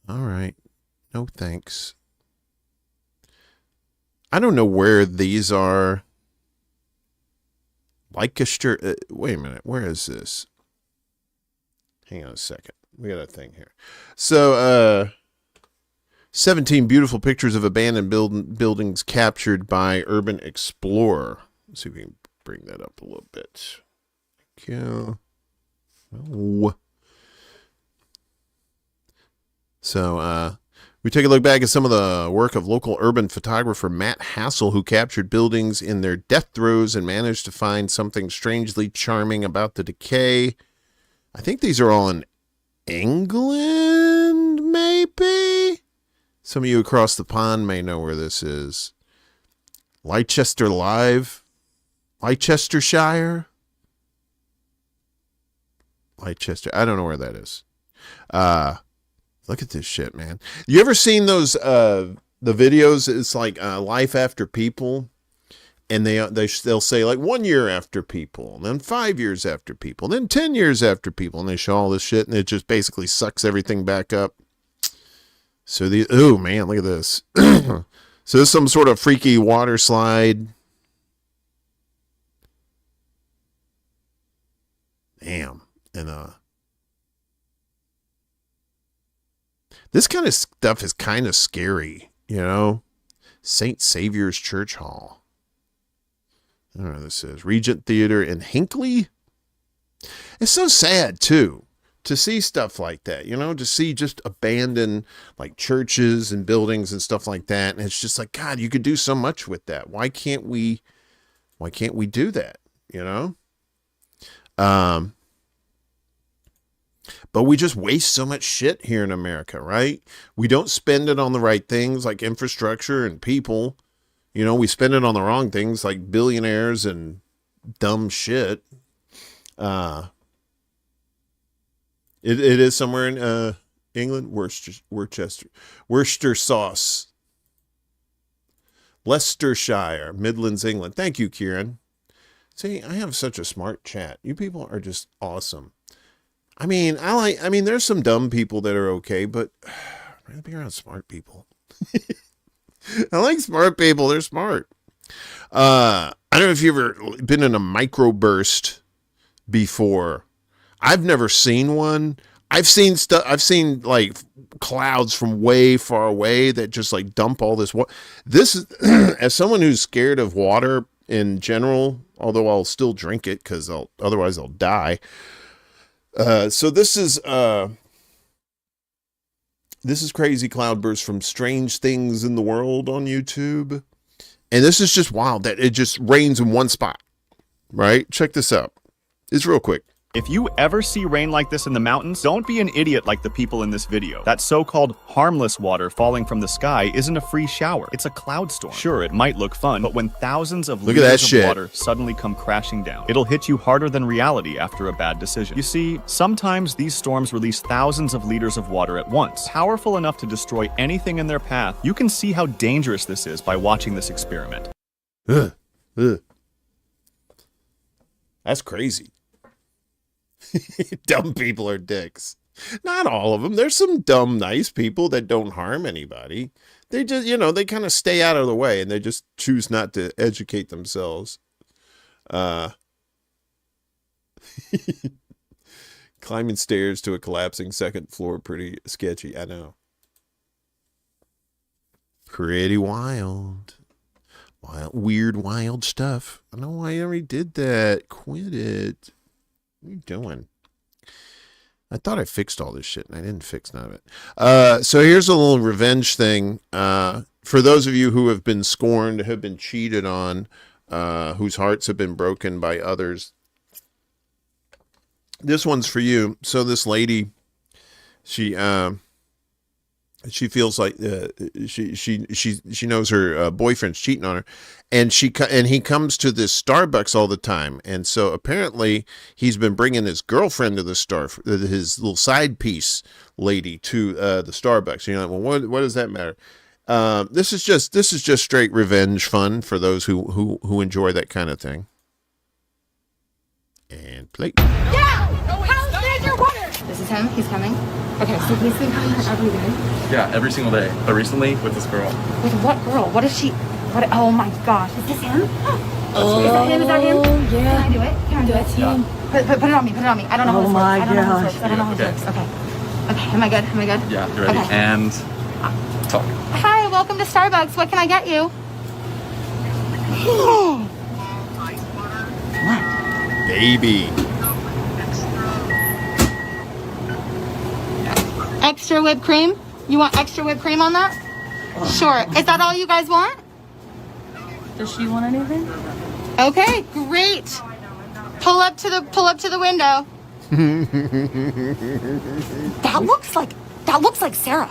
right. No thanks. I don't know where these are. Leicester. Wait a minute. Where is this? Hang on a second. We got a thing here. So, 17 beautiful pictures of abandoned buildings captured by Urban Explorer. Let's see if we can bring that up a little bit. Thank you. So, we take a look back at some of the work of local urban photographer Matt Hassel, who captured buildings in their death throes and managed to find something strangely charming about the decay. I think these are all in England, maybe? Some of you across the pond may know where this is. Leicester Live? Leicestershire? Leicester. I don't know where that is. Look at this shit, man. You ever seen those the videos? It's like Life After People, and they'll say like 1 year after people, and then 5 years after people, and then 10 years after people, and they show all this shit, and it just basically sucks everything back up. So oh man, look at this. So this is some sort of freaky water slide. Damn. And this kind of stuff is kind of scary, you know? St. Saviour's Church Hall. I don't know what this is. Regent Theater in Hinckley? It's so sad, too. to see stuff like that, you know, to see just abandoned like churches and buildings and stuff like that. And it's just like, God, you could do so much with that. Why can't we do that? You know? But we just waste so much shit here in America, right? We don't spend it on the right things like infrastructure and people. You know, we spend it on the wrong things like billionaires and dumb shit. It is somewhere in England, Worcester sauce. Leicestershire, Midlands, England. Thank you, Kieran. See, I have such a smart chat. You people are just awesome. I mean, there's some dumb people that are okay, but I'd rather be around smart people. I like smart people. They're smart. I don't know if you've ever been in a microburst before. I've never seen one. I've seen stuff. I've seen like clouds from way far away that just like dump all this water. This is, as someone who's scared of water in general, although I'll still drink it because otherwise I'll die. So this is crazy cloudburst from Strange Things in the World on YouTube. And this is just wild that it just rains in one spot, right? Check this out. It's real quick. If you ever see rain like this in the mountains, don't be an idiot like the people in this video. That so-called harmless water falling from the sky isn't a free shower. It's a cloud storm. Sure, it might look fun, but when thousands of liters of water suddenly come crashing down, it'll hit you harder than reality after a bad decision. You see, sometimes these storms release thousands of liters of water at once, powerful enough to destroy anything in their path. You can see how dangerous this is by watching this experiment. That's crazy. Dumb people are dicks. Not all of them. There's some dumb, nice people that don't harm anybody. They just, you know, they kind of stay out of the way and they just choose not to educate themselves. Climbing stairs to a collapsing second floor, pretty sketchy. I know. Pretty wild. Weird, wild stuff. I know I already did that. Quit it. What are you doing? I thought I fixed all this shit, and I didn't fix none of it. So here's a little revenge thing. For those of you who have been scorned, have been cheated on, whose hearts have been broken by others, this one's for you. So this lady, she feels like she knows her boyfriend's cheating on her, and he comes to this Starbucks all the time, and so apparently he's been bringing his girlfriend to the his little side piece lady to the Starbucks. You know, well, what does that matter? This is just straight revenge fun for those who enjoy that kind of thing. And play. There's your water! This is him? He's coming? Okay, so he's been coming here every day? Yeah, every single day. But recently, with this girl. With what girl? What is she? What? Oh my gosh, is this him? Oh, is that him? Is that him? Yeah. Can I do it? Can I do it? Yeah. Put it on me. Put it on me. I don't know how this works. I don't know how this works. I don't know how this works. Okay. Okay. Am I good? Am I good? Yeah, you're ready. Okay. And talk. Hi, welcome to Starbucks. What can I get you? What? Baby. Extra whipped cream? You want extra whipped cream on that? Sure. Is that all you guys want? Does she want anything? Okay, great. Pull up to the window. That looks like Sarah.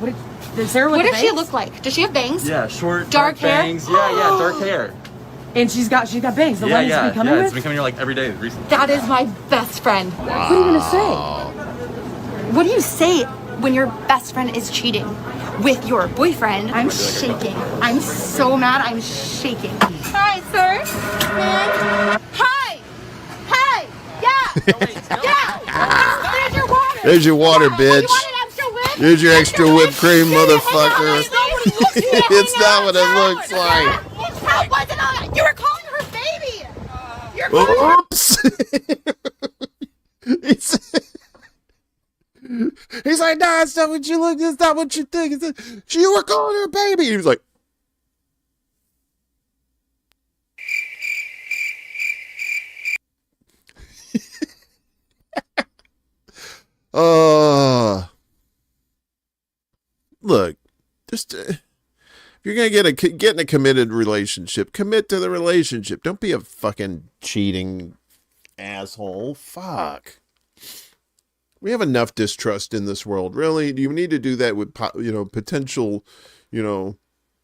What does she look like? Does she have bangs? Yeah, short, dark hair. Bangs. Yeah, dark hair. And she's got bangs. The one that's been coming with? It's been coming here like every day recently. That is my best friend. Wow. What are you gonna say? What do you say when your best friend is cheating with your boyfriend? I'm shaking. I'm so mad. I'm shaking. Hi, sir. Man. Hi. Hi. Yeah. Yeah. There's your water. There's your water, bitch. You want an extra whip? Here's your extra whipped cream, motherfucker. It's not what it looks like. That wasn't all that. You were calling her baby. You're calling Oops. He's like, nah, it's not what you look. It's not what you think. You were calling her baby. He was like, Look, just if you're gonna get in a committed relationship, commit to the relationship. Don't be a fucking cheating asshole. Fuck. We have enough distrust in this world. Really? Do you need to do that with potential,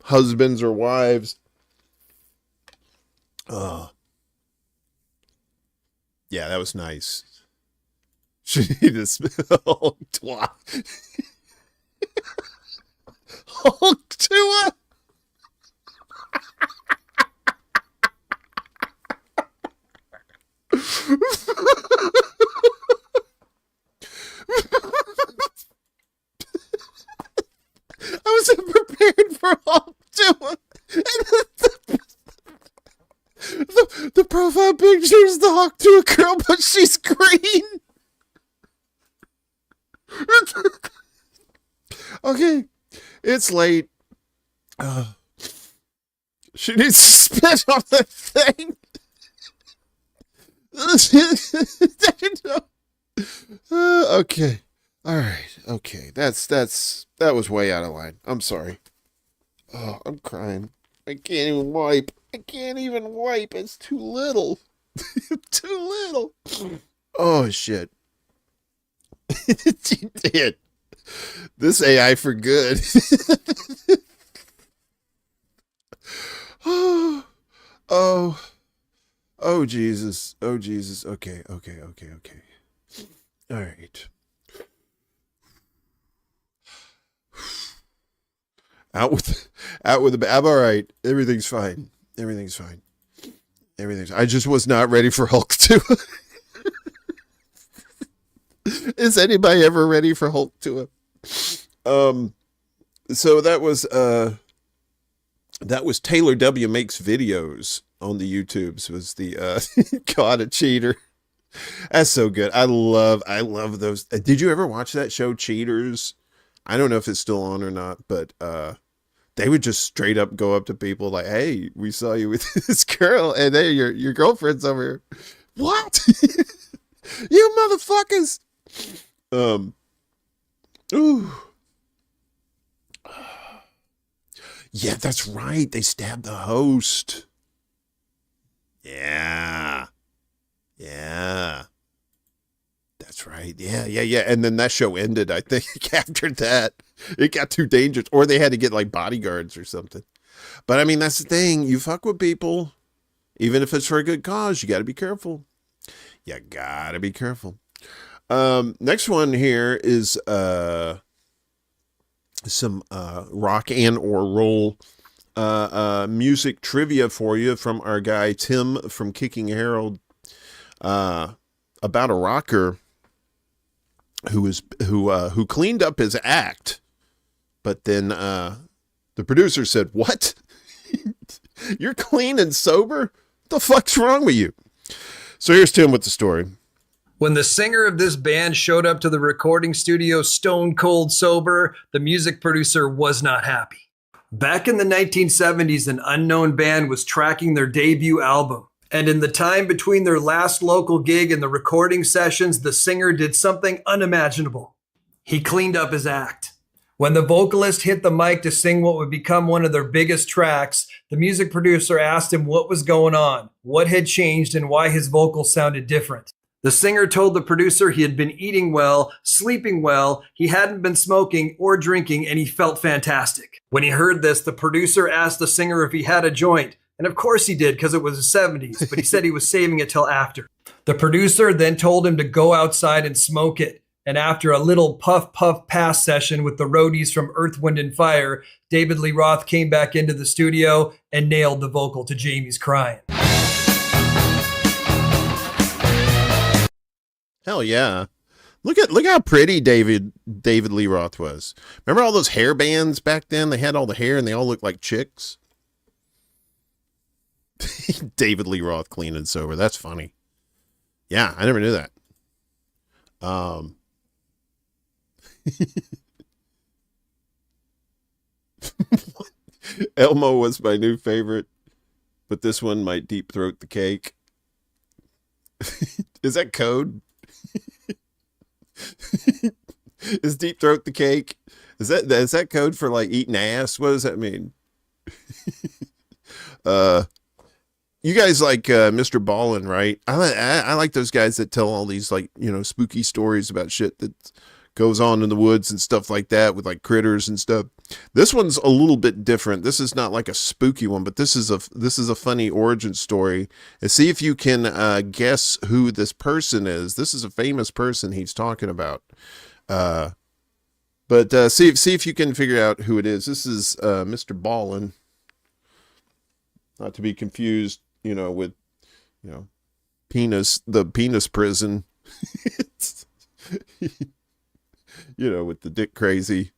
husbands or wives? Yeah, that was nice. Should need to smell twat. Hulk to it. I wasn't prepared for Hulk to it. The profile picture is the Hawk to a girl, but she's green. Okay, it's late. She needs to spit on the thing. Okay, all right, okay. That was way out of line. I'm sorry. Oh, I'm crying. I can't even wipe. It's too little. Too little. Oh shit. She did. This AI for good. Oh Jesus. Oh Jesus. Okay. All right. Out with the. I'm all right. Everything's fine. I just was not ready for Hulk 2. Is anybody ever ready for Hulk 2? So that was Taylor W Makes Videos on the YouTubes. Was the God, a cheater. That's so good. I love those. Did you ever watch that show, Cheaters? I don't know if it's still on or not, but they would just straight up go up to people like, "Hey, we saw you with this girl, and hey, your girlfriend's over here." What? You motherfuckers! Ooh. Yeah, that's right. They stabbed the host. Yeah. That's right. Yeah. And then that show ended, I think, after that. It got too dangerous. Or they had to get like bodyguards or something. But I mean, that's the thing. You fuck with people, even if it's for a good cause, you got to be careful. Next one here is some rock and or roll music trivia for you from our guy Tim from Kicking Harold, about a rocker who cleaned up his act, but then the producer said, "What? You're clean and sober? What the fuck's wrong with you?" So here's Tim with the story. When the singer of this band showed up to the recording studio stone cold sober, the music producer was not happy. Back in the 1970s, an unknown band was tracking their debut album. And in the time between their last local gig and the recording sessions, the singer did something unimaginable. He cleaned up his act. When the vocalist hit the mic to sing what would become one of their biggest tracks, the music producer asked him what was going on, what had changed, and why his vocals sounded different. The singer told the producer he had been eating well, sleeping well, he hadn't been smoking or drinking, and he felt fantastic. When he heard this, the producer asked the singer if he had a joint, and of course he did because it was the 70s, but he said he was saving it till after. The producer then told him to go outside and smoke it, and after a little puff pass session with the roadies from Earth, Wind & Fire, David Lee Roth came back into the studio and nailed the vocal to Jamie's Crying. Hell yeah. Look how pretty David Lee Roth was. Remember all those hair bands back then? They had all the hair and they all looked like chicks. David Lee Roth, clean and sober. That's funny. Yeah, I never knew that. Elmo was my new favorite, but this one might deep throat the cake. Is that code? Is deep throat the cake? Is that code for like eating ass? What does that mean? You guys like Mr. Ballin, right? I like those guys that tell all these like, you know, spooky stories about shit that goes on in the woods and stuff like that with like critters and stuff. This one's a little bit different. This is not like a spooky one, but this is a funny origin story. And see if you can guess who this person is. This is a famous person he's talking about. But see if you can figure out who it is. This is Mr. Ballin. Not to be confused, you know, with, you know, the penis prison. You know, with the dick crazy.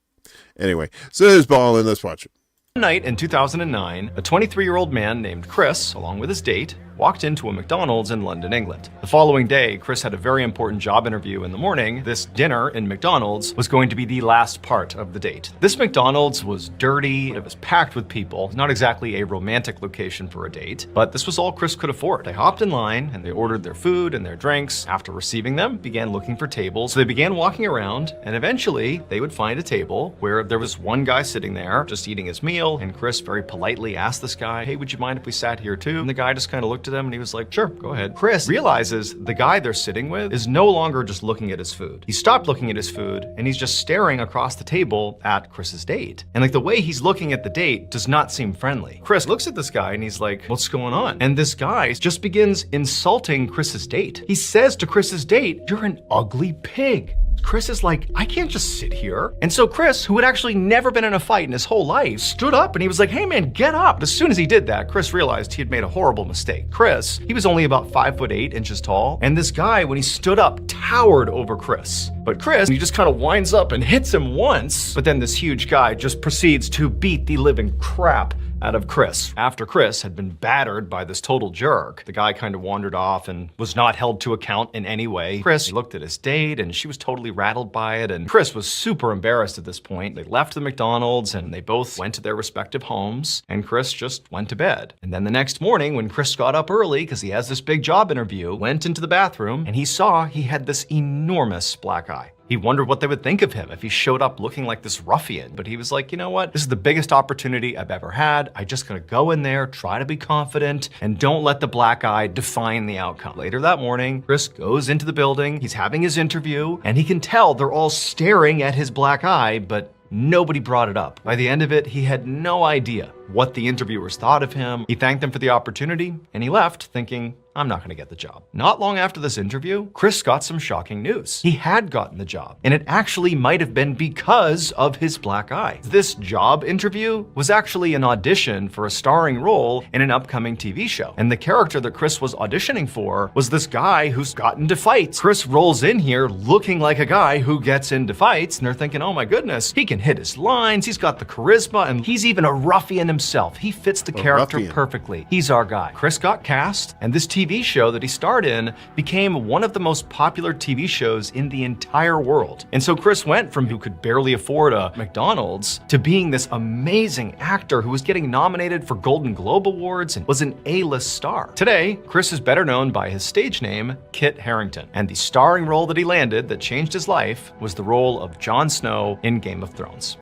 Anyway, so there's Ballin. Let's watch it. One night in 2009, a 23-year-old man named Chris, along with his date, walked into a McDonald's in London, England. The following day, Chris had a very important job interview in the morning. This dinner in McDonald's was going to be the last part of the date. This McDonald's was dirty, it was packed with people, not exactly a romantic location for a date, but this was all Chris could afford. They hopped in line and they ordered their food and their drinks. After receiving them, began looking for tables. So they began walking around, and eventually they would find a table where there was one guy sitting there just eating his meal, and Chris very politely asked this guy, "Hey, would you mind if we sat here too?" And the guy just kind of looked at him and he was like, "Sure, go ahead." Chris realizes the guy they're sitting with is no longer just looking at his food. He stopped looking at his food and he's just staring across the table at Chris's date. And like the way he's looking at the date does not seem friendly. Chris looks at this guy and he's like, "What's going on?" And this guy just begins insulting Chris's date. He says to Chris's date, "You're an ugly pig." Chris is like, "I can't just sit here." And so Chris, who had actually never been in a fight in his whole life, stood up and he was like, "Hey man, get up." As soon as he did that, Chris realized he had made a horrible mistake. Chris, he was only about 5'8" tall, and this guy, when he stood up, towered over Chris. But Chris, he just kind of winds up and hits him once, but then this huge guy just proceeds to beat the living crap out of Chris. After Chris had been battered by this total jerk, the guy kind of wandered off and was not held to account in any way. Chris looked at his date and she was totally rattled by it, and Chris was super embarrassed at this point. They left the McDonald's and they both went to their respective homes, and Chris just went to bed. And then the next morning, when Chris got up early because he has this big job interview, went into the bathroom and he saw he had this enormous black eye. He wondered what they would think of him if he showed up looking like this ruffian. But he was like, "You know what? This is the biggest opportunity I've ever had. I just gotta go in there, try to be confident, and don't let the black eye define the outcome." Later that morning, Chris goes into the building, he's having his interview, and he can tell they're all staring at his black eye, but nobody brought it up. By the end of it, he had no idea what the interviewers thought of him. He thanked them for the opportunity, and he left thinking, "I'm not gonna get the job." Not long after this interview, Chris got some shocking news. He had gotten the job, and it actually might have been because of his black eye. This job interview was actually an audition for a starring role in an upcoming TV show. And the character that Chris was auditioning for was this guy who's gotten into fights. Chris rolls in here looking like a guy who gets into fights, and they're thinking, "Oh my goodness, he can hit his lines, he's got the charisma, and he's even a ruffian himself. He fits the character perfectly. He's our guy." Chris got cast, and this TV show that he starred in became one of the most popular TV shows in the entire world. And so Chris went from who could barely afford a McDonald's to being this amazing actor who was getting nominated for Golden Globe Awards and was an A-list star. Today, Chris is better known by his stage name, Kit Harington. And the starring role that he landed that changed his life was the role of Jon Snow in Game of Thrones.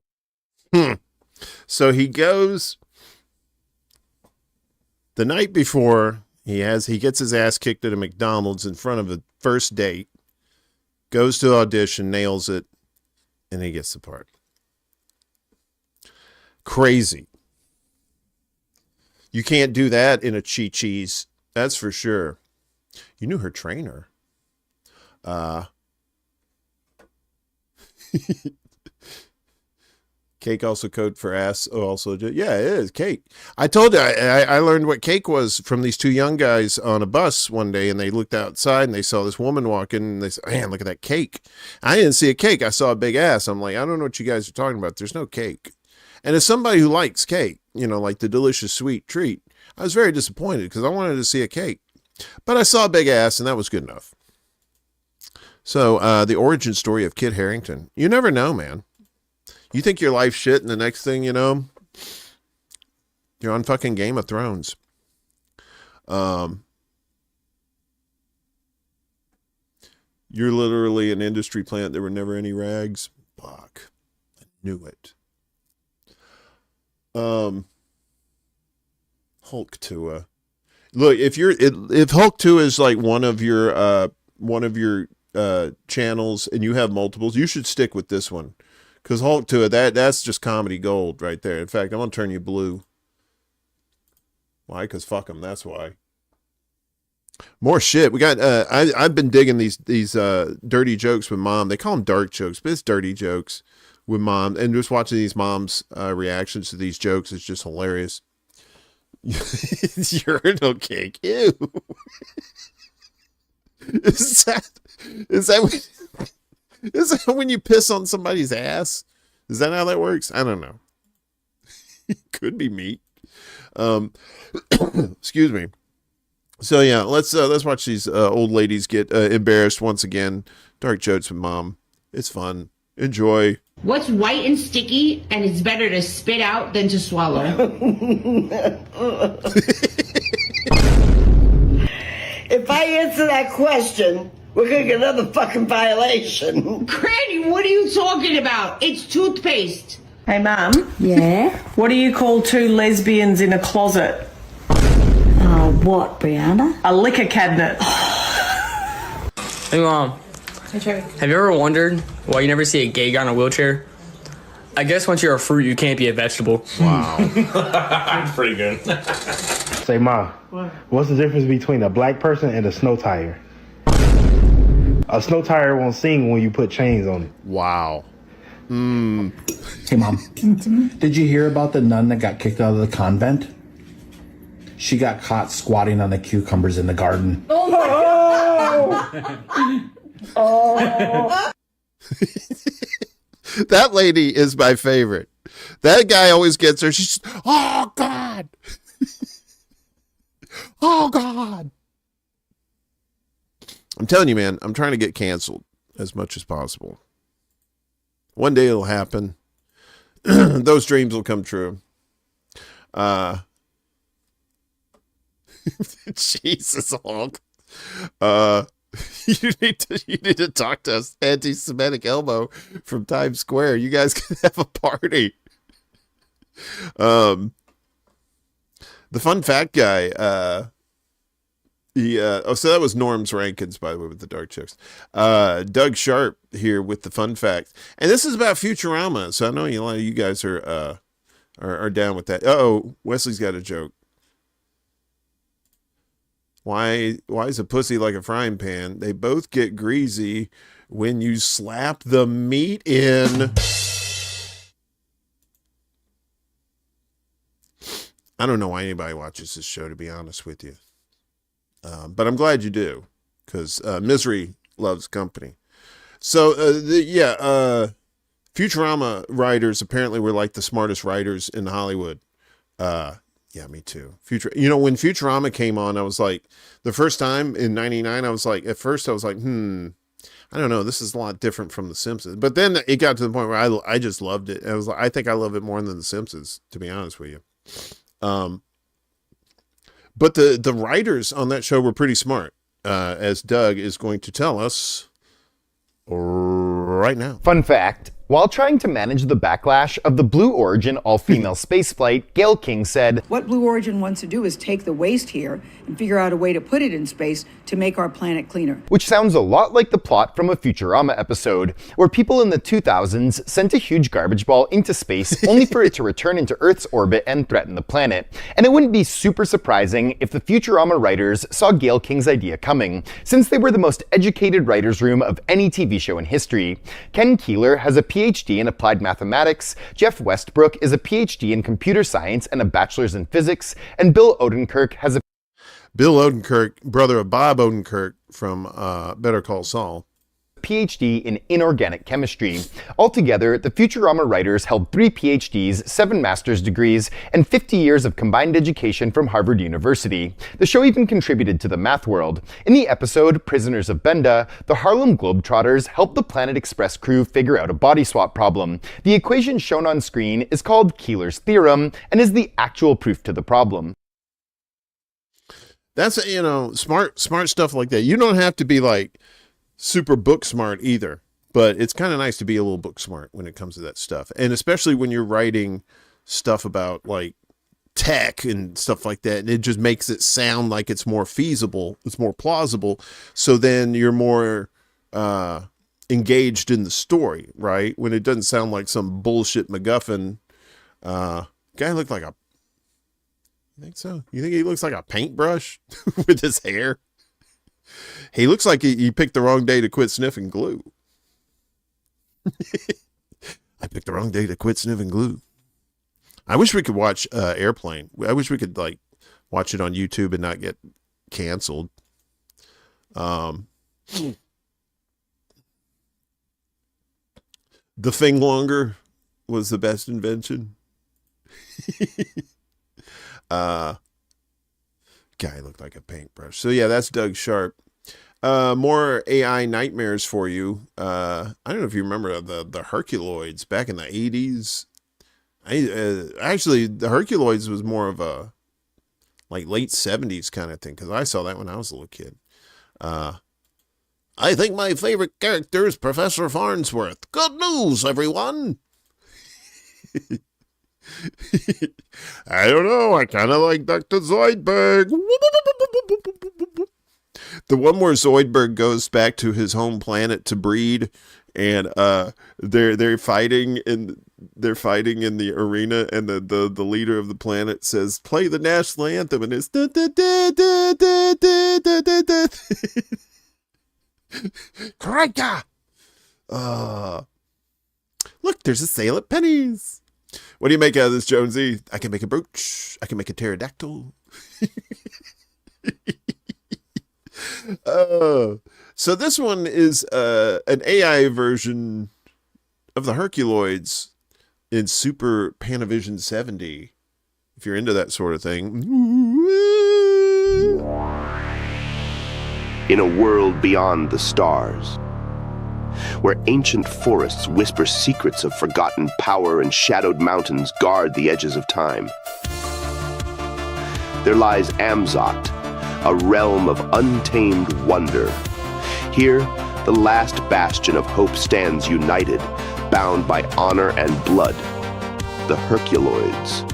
So he goes the night before, he gets his ass kicked at a McDonald's in front of a first date, goes to audition, nails it, and he gets the part. Crazy. You can't do that in a Chi-Chi's, that's for sure. You knew her trainer. Cake also code for ass. Oh, also, yeah, it is cake. I told you, I learned what cake was from these two young guys on a bus one day, and they looked outside and they saw this woman walking, and they said, "Man, look at that cake." I didn't see a cake. I saw a big ass. I'm like, I don't know what you guys are talking about. There's no cake. And as somebody who likes cake, you know, like the delicious sweet treat, I was very disappointed because I wanted to see a cake. But I saw a big ass, and that was good enough. So the origin story of Kit Harington. You never know, man. You think your life's shit, and the next thing you know, you're on fucking Game of Thrones. You're literally an industry plant. There were never any rags. Fuck. I knew it. Hulk Tua. Look, if Hulk Tua is like one of your channels and you have multiples, you should stick with this one. Because Hulk Tua, that's just comedy gold right there. In fact, I'm gonna turn you blue. Why? Because fuck them. That's why. More shit. We got. I've been digging these dirty jokes with mom. They call them dark jokes, but it's dirty jokes with mom. And just watching these moms' reactions to these jokes is just hilarious. Urinal cake. Ew. Is that when you piss on somebody's ass? Is that how that works? I don't know. Could be meat. Excuse me. So yeah, let's watch these old ladies get embarrassed once again. Dark jokes with mom. It's fun. Enjoy. What's white and sticky and it's better to spit out than to swallow? If I answer that question, we're gonna get another fucking violation. Granny, what are you talking about? It's toothpaste. Hey, Mum. Yeah? What do you call two lesbians in a closet? What, Brianna? A liquor cabinet. Hey, Mom. Hey, Cherry. Have you ever wondered why you never see a gay guy in a wheelchair? I guess once you're a fruit, you can't be a vegetable. Wow. That's pretty good. Say, Ma, what's the difference between a black person and a snow tire? A snow tire won't sing when you put chains on it. Wow. Hey, Mom. Did you hear about the nun that got kicked out of the convent? She got caught squatting on the cucumbers in the garden. Oh. That lady is my favorite. That guy always gets her. She's, oh, God. Oh, God. I'm telling you, man, I'm trying to get canceled as much as possible. One day it'll happen. Those dreams will come true. Jesus, Hulk. You need to talk to us, anti-Semitic elbow from Times Square. You guys can have a party. The fun fact guy. So that was Norm's Rankins, by the way, with the dark jokes. Doug Sharp here with the fun fact, and this is about Futurama. So I know a lot of you guys are down with that. Uh-oh, Wesley's got a joke. Why is a pussy like a frying pan? They both get greasy when you slap the meat in. I don't know why anybody watches this show, to be honest with you. But I'm glad you do, because misery loves company. So, Futurama writers apparently were like the smartest writers in Hollywood. Yeah, me too. When Futurama came on, I was like, the first time in '99, I was like, I don't know, this is a lot different from The Simpsons. But then it got to the point where I just loved it. I was like, I think I love it more than The Simpsons, to be honest with you. But the writers on that show were pretty smart, as Doug is going to tell us right now. Fun fact. While trying to manage the backlash of the Blue Origin all-female spaceflight, Gayle King said, "What Blue Origin wants to do is take the waste here and figure out a way to put it in space to make our planet cleaner." Which sounds a lot like the plot from a Futurama episode, where people in the 2000s sent a huge garbage ball into space only for it to return into Earth's orbit and threaten the planet. And it wouldn't be super surprising if the Futurama writers saw Gayle King's idea coming, since they were the most educated writer's room of any TV show in history. Ken Keeler has a PhD in applied mathematics, Jeff Westbrook is a PhD in computer science and a bachelor's in physics, and Bill Odenkirk has a Bill Odenkirk, brother of Bob Odenkirk from Better Call Saul, PhD in inorganic chemistry. Altogether, the Futurama writers held 3 PhDs, 7 master's degrees, and 50 years of combined education from Harvard University. The show even contributed to the math world. In the episode Prisoners of Benda, the Harlem Globetrotters helped the Planet Express crew figure out a body swap problem. The equation shown on screen is called Keeler's theorem and is the actual proof to the problem. That's, smart stuff like that. You don't have to be like super book smart either, but it's kind of nice to be a little book smart when it comes to that stuff. And especially when you're writing stuff about like tech and stuff like that, and it just makes it sound like it's more feasible, it's more plausible. So then you're more engaged in the story, right? When it doesn't sound like some bullshit MacGuffin. Guy looked like a, I think so. You think he looks like a paintbrush with his hair? He looks like he picked the wrong day to quit sniffing glue. I picked the wrong day to quit sniffing glue. I wish we could watch Airplane. I wish we could like watch it on YouTube and not get canceled. The thing longer was the best invention. Guy looked like a paintbrush. So yeah, that's Doug Sharp. More AI nightmares for you. I don't know if you remember the Herculoids back in the 80s. Actually, the Herculoids was more of a like late 70s kind of thing, because I saw that when I was a little kid. I think my favorite character is Professor Farnsworth. Good news, everyone. I don't know. I kind of like Dr. Zoidberg. The one where Zoidberg goes back to his home planet to breed, and they're fighting in the arena, and the leader of the planet says, "Play the national anthem," and it's Krika. Look, there's a sale at Penny's. What do you make out of this, Jonesy? I can make a brooch. I can make a pterodactyl. So this one is an AI version of the Herculoids in Super Panavision 70. If you're into that sort of thing. In a world beyond the stars, where ancient forests whisper secrets of forgotten power and shadowed mountains guard the edges of time, there lies Amzot, a realm of untamed wonder. Here, the last bastion of hope stands united, bound by honor and blood, the Herculoids.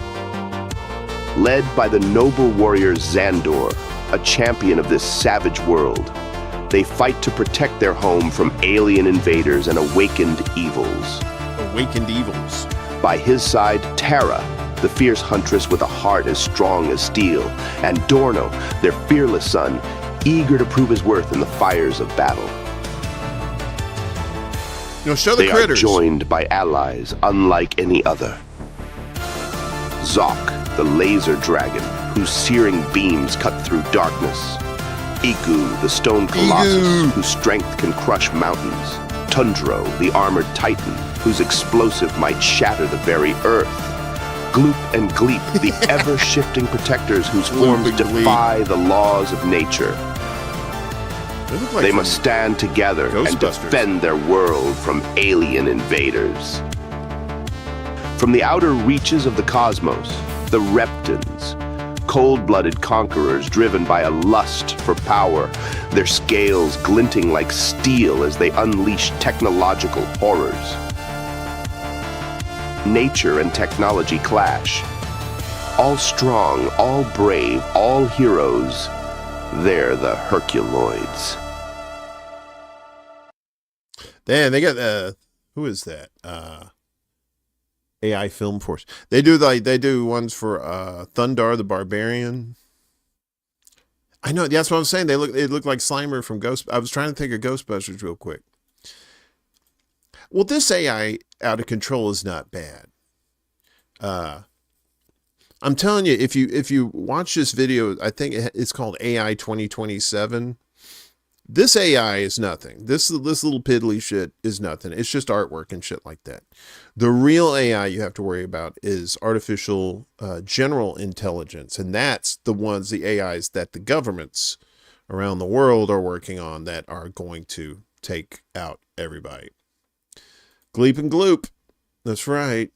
Led by the noble warrior Xandor, a champion of this savage world, they fight to protect their home from alien invaders and awakened evils. By his side, Tara, the fierce huntress with a heart as strong as steel, and Dorno, their fearless son, eager to prove his worth in the fires of battle. Show the they critters. Are joined by allies unlike any other. Zok, the laser dragon, whose searing beams cut through darkness. Igu, the stone colossus, whose strength can crush mountains. Tundro, the armored titan, whose explosive might shatter the very earth. Gloop and Gleep, the ever-shifting protectors whose forms defy the laws of nature. They must stand together and defend their world from alien invaders. From the outer reaches of the cosmos, the Reptons, cold-blooded conquerors driven by a lust for power, their scales glinting like steel as they unleash technological horrors. Nature and technology clash. All strong, all brave, all heroes. They're the Herculoids. Then they got who is that? AI Film Force. They do ones for Thundar the Barbarian. I know, that's what I'm saying. They look like Slimer from Ghost. I was trying to think of Ghostbusters real quick. Well, this AI out of control is not bad. I'm telling you, if you watch this video, I think it's called AI 2027. This AI is nothing. This little piddly shit is nothing. It's just artwork and shit like that. The real AI you have to worry about is artificial general intelligence, and that's the AIs that the governments around the world are working on that are going to take out everybody. Gleep and Gloop. That's right.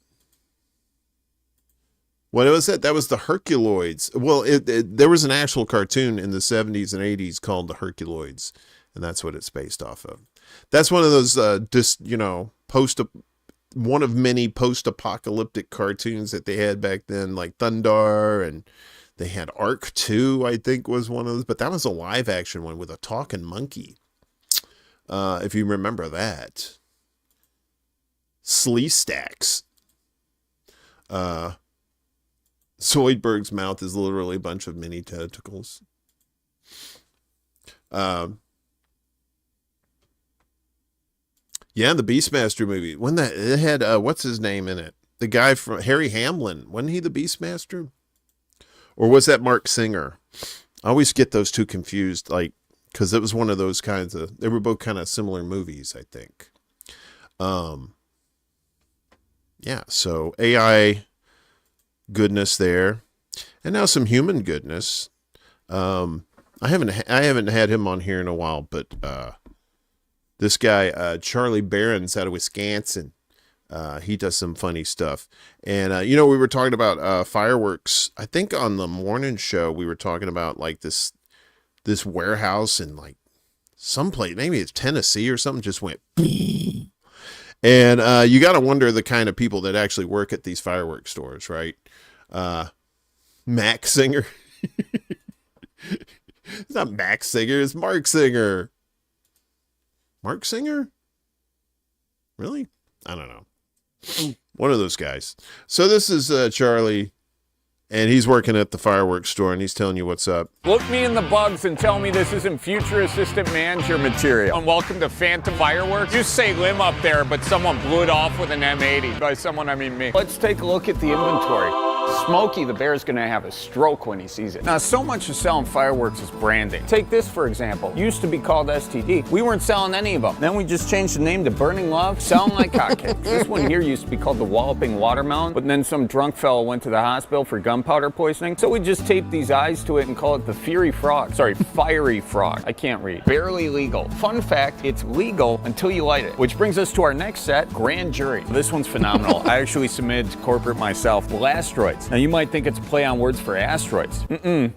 What was it? That was the Herculoids. Well, there was an actual cartoon in the 70s and 80s called the Herculoids. and that's what it's based off of. That's one of those one of many post-apocalyptic cartoons that they had back then, like Thundar, and they had Arc 2, I think was one of those, but that was a live action one with a talking monkey. If you remember that. Sleestacks. Zoidberg's mouth is literally a bunch of mini tentacles. Yeah, the Beastmaster movie. When it had what's his name in it? The guy from Harry Hamlin. Wasn't he the Beastmaster? Or was that Mark Singer? I always get those two confused, like, because it was one of those kinds of, they were both kind of similar movies, I think. Yeah, so AI goodness there. And now some human goodness. I haven't had him on here in a while, but this guy, Charlie Barron's out of Wisconsin. He does some funny stuff. And, we were talking about fireworks. I think on the morning show, we were talking about like this warehouse in like someplace, maybe it's Tennessee or something, just went. And you got to wonder the kind of people that actually work at these fireworks stores, right? Max Singer. It's not Max Singer, it's Mark Singer. Mark Singer? Really? I don't know. One of those guys. So this is Charlie, and he's working at the fireworks store, and he's telling you what's up. Look me in the bugs and tell me this isn't future assistant manager material. And welcome to Phantom Fireworks. You say Lim up there, but someone blew it off with an M80. By someone, I mean me. Let's take a look at the inventory. Smokey the Bear's gonna have a stroke when he sees it. Now, so much of selling fireworks is branding. Take this, for example. Used to be called STD. We weren't selling any of them. Then we just changed the name to Burning Love, selling like hotcakes. This one here used to be called the Walloping Watermelon, but then some drunk fellow went to the hospital for gunpowder poisoning, so we just taped these eyes to it and call it the Fiery Frog. Sorry, Fiery Frog. I can't read. Barely legal. Fun fact, it's legal until you light it. Which brings us to our next set, Grand Jury. This one's phenomenal. I actually submitted to corporate myself. Asteroids. Now you might think it's a play on words for asteroids.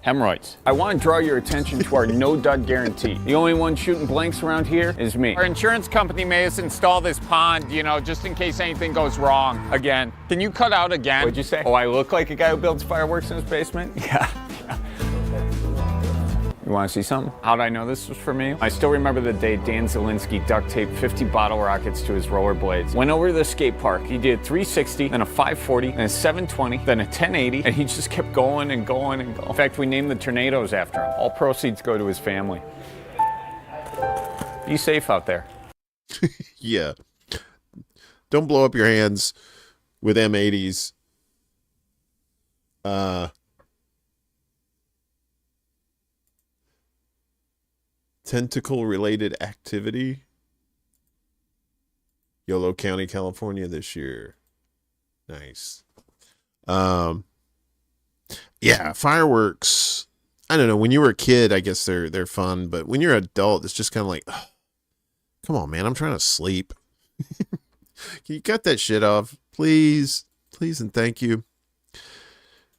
Hemorrhoids. I want to draw your attention to our no dud guarantee. The only one shooting blanks around here is me. Our insurance company made us install this pond, just in case anything goes wrong. Again. Can you cut out again? What'd you say? Oh, I look like a guy who builds fireworks in his basement? Yeah. You want to see something? How'd I know this was for me? I still remember the day Dan Zielinski duct taped 50 bottle rockets to his rollerblades. Went over to the skate park. He did 360, then a 540, then a 720, then a 1080, and he just kept going and going and going. In fact, we named the tornadoes after him. All proceeds go to his family. Be safe out there. Yeah. Don't blow up your hands with M80s. Tentacle related activity. Yolo County, California this year. Nice. Yeah, fireworks. I don't know. When you were a kid, I guess they're fun, but when you're an adult, it's just kind of like, oh, come on, man, I'm trying to sleep. Can you cut that shit off? Please. Please and thank you.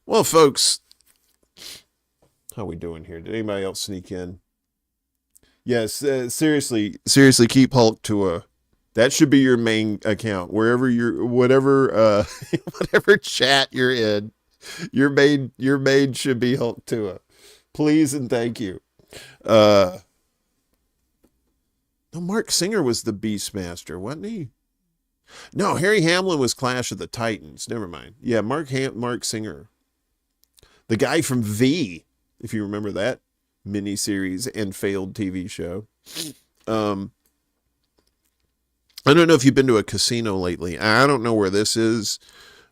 Well, folks, how we doing here? Did anybody else sneak in? Yes, seriously, keep Hulk to a. That should be your main account. Wherever you're, whatever chat you're in, your main should be Hulk to a. Please and thank you. No, Mark Singer was the Beastmaster, wasn't he? No, Harry Hamlin was Clash of the Titans. Never mind. Yeah, Mark Singer, the guy from V, if you remember that miniseries and failed TV show. I don't know if you've been to a casino lately. I don't know where this is.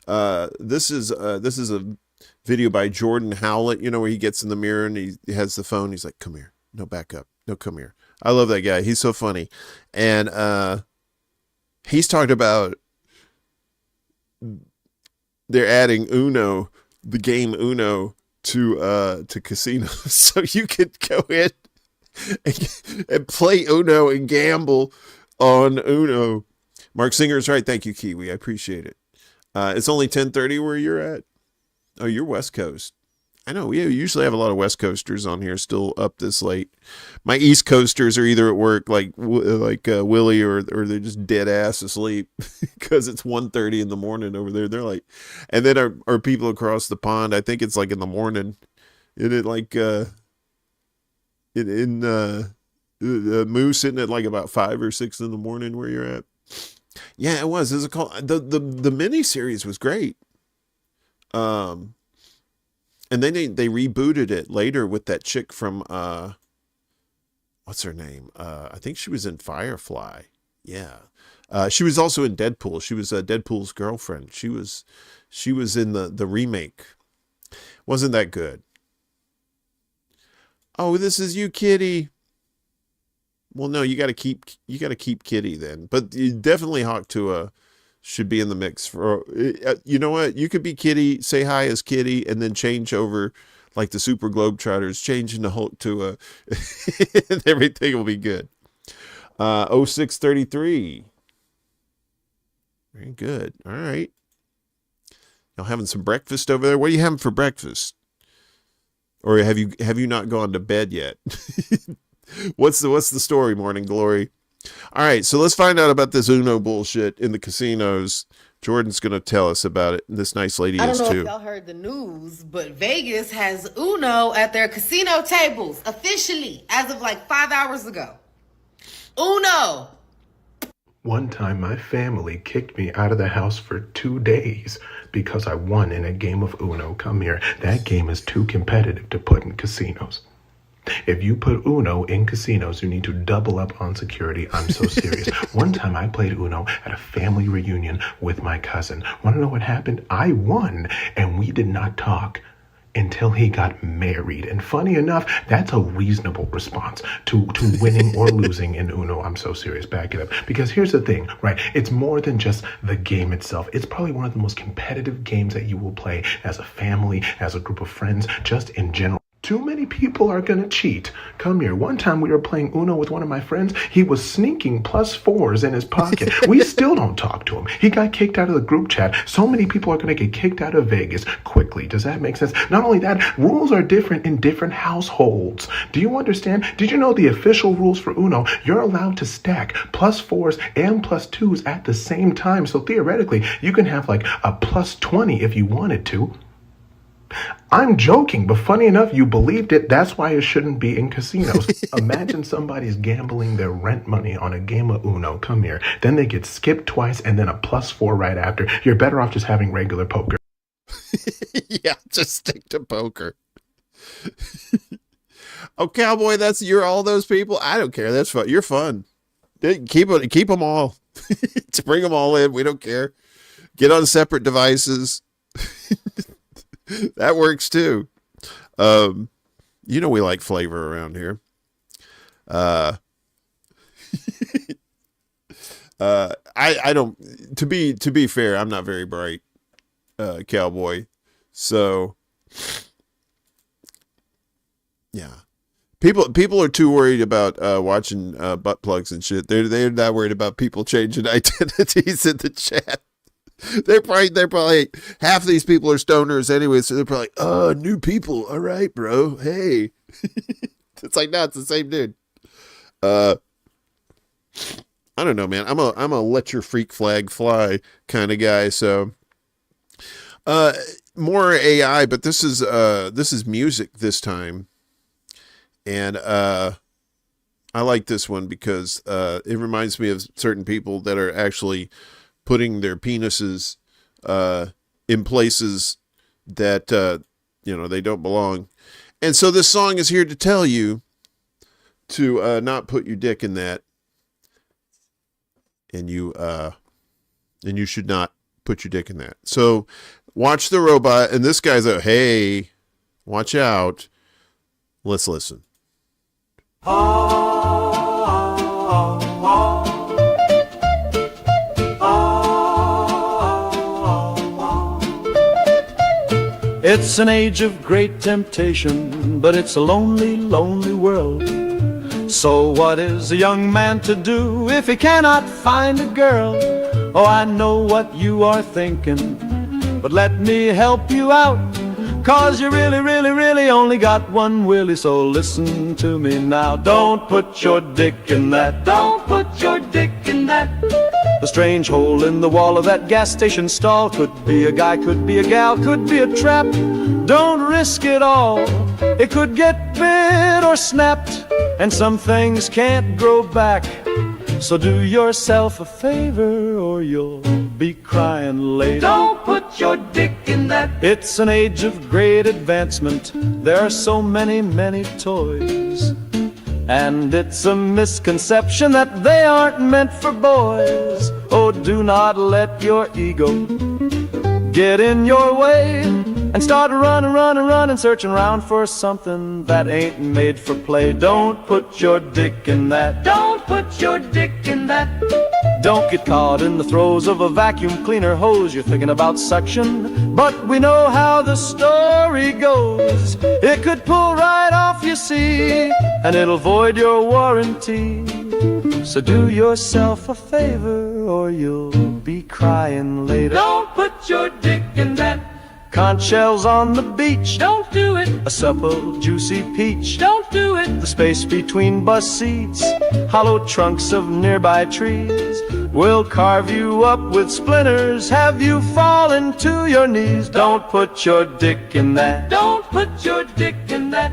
This is a video by Jordan Howlett, where he gets in the mirror and he has the phone. He's like, come here. No, back up. No, come here. I love that guy. He's so funny. And he's talked about they're adding Uno, the game Uno, to casinos, so you could go in and play Uno and gamble on Uno. Mark Singer's right. Thank you, Kiwi. I appreciate it. It's only 10:30 where you're at. Oh, you're West Coast. I know we usually have a lot of West Coasters on here still up this late. My East Coasters are either at work like Willie or they're just dead ass asleep because it's 1:30 in the morning over there. They're like, and then our people across the pond, I think it's like in the morning. Moose sitting at like about 5 or 6 in the morning where you're at. Yeah, it was. It was the mini series was great. And then they rebooted it later with that chick from what's her name? I think she was in Firefly. Yeah. She was also in Deadpool. She was Deadpool's girlfriend. She was in the remake. Wasn't that good? Oh, this is you, Kitty. Well, no, you got to keep Kitty then. But you definitely Hawk Tuah should be in the mix for. You know what? You could be Kitty, say hi as Kitty, and then change over like the Super Globetrotters, change into Hawk Tuah, and everything will be good. 0633. Very good. All right. Y'all having some breakfast over there? What are you having for breakfast? Or have you not gone to bed yet? What's the story, Morning Glory? All right, so let's find out about this Uno bullshit in the casinos. Jordan's going to tell us about it. This nice lady is too. I don't know if y'all heard the news, but Vegas has Uno at their casino tables officially as of like 5 hours ago. Uno! One time, my family kicked me out of the house for 2 days because I won in a game of Uno. Come here. That game is too competitive to put in casinos. If you put Uno in casinos, you need to double up on security. I'm so serious. One time I played Uno at a family reunion with my cousin. Want to know what happened? I won, and we did not talk until he got married. And funny enough, that's a reasonable response to winning or losing in Uno. I'm so serious. Back it up. Because here's the thing, right? It's more than just the game itself. It's probably one of the most competitive games that you will play as a family, as a group of friends, just in general. Too many people are gonna cheat. Come here. One time we were playing Uno with one of my friends. He was sneaking +4s in his pocket. We still don't talk to him. He got kicked out of the group chat. So many people are gonna get kicked out of Vegas quickly. Does that make sense? Not only that, rules are different in different households. Do you understand? Did you know the official rules for Uno? You're allowed to stack +4s and +2s at the same time. So theoretically, you can have like a +20 if you wanted to. I'm joking, but funny enough, you believed it. That's why it shouldn't be in casinos. Imagine somebody's gambling their rent money on a game of Uno. Come here. Then they get skipped twice and then a +4 right after. You're better off just having regular poker. Yeah, just stick to poker. Oh, Cowboy, you're all those people? I don't care. That's fun. You're fun. Keep them all. To bring them all in. We don't care. Get on separate devices. That works too. You know we like flavor around here. I don't. To be fair, I'm not very bright, Cowboy. So yeah, people are too worried about watching butt plugs and shit. They're not worried about people changing identities in the chat. They're probably half of these people are stoners anyway, so they're probably new people. All right, bro. Hey, it's like no, it's the same dude. I don't know, man. I'm a let your freak flag fly kind of guy. So, more AI, but this is music this time, and I like this one because it reminds me of certain people that are actually putting their penises in places that they don't belong. And so this song is here to tell you to not put your dick in that, and you should not put your dick in that. So watch the robot, and this guy's like, hey, watch out. Let's listen. It's an age of great temptation, but it's a lonely, lonely world. So what is a young man to do if he cannot find a girl? Oh, I know what you are thinking, but let me help you out. 'Cause you really, really, really only got one willy, so listen to me now. Don't put your dick in that. Don't put your dick in that. The strange hole in the wall of that gas station stall could be a guy, could be a gal, could be a trap. Don't risk it all. It could get bit or snapped, and some things can't grow back. So do yourself a favor or you'll be crying later. Don't put your dick in that. It's an age of great advancement. There are so many, many toys. And it's a misconception that they aren't meant for boys. Oh, do not let your ego get in your way and start running, searching around for something that ain't made for play. Don't put your dick in that. Don't put your dick in that. Don't get caught in the throes of a vacuum cleaner hose. You're thinking about suction, but we know how the story goes. It could pull right off, you see, and it'll void your warranty. So do yourself a favor or you'll be crying later. Don't put your dick in that. Conch shells on the beach, don't do it. A supple, juicy peach, don't do it. The space between bus seats, hollow trunks of nearby trees will carve you up with splinters, have you falling to your knees. Don't put your dick in that. Don't put your dick in that.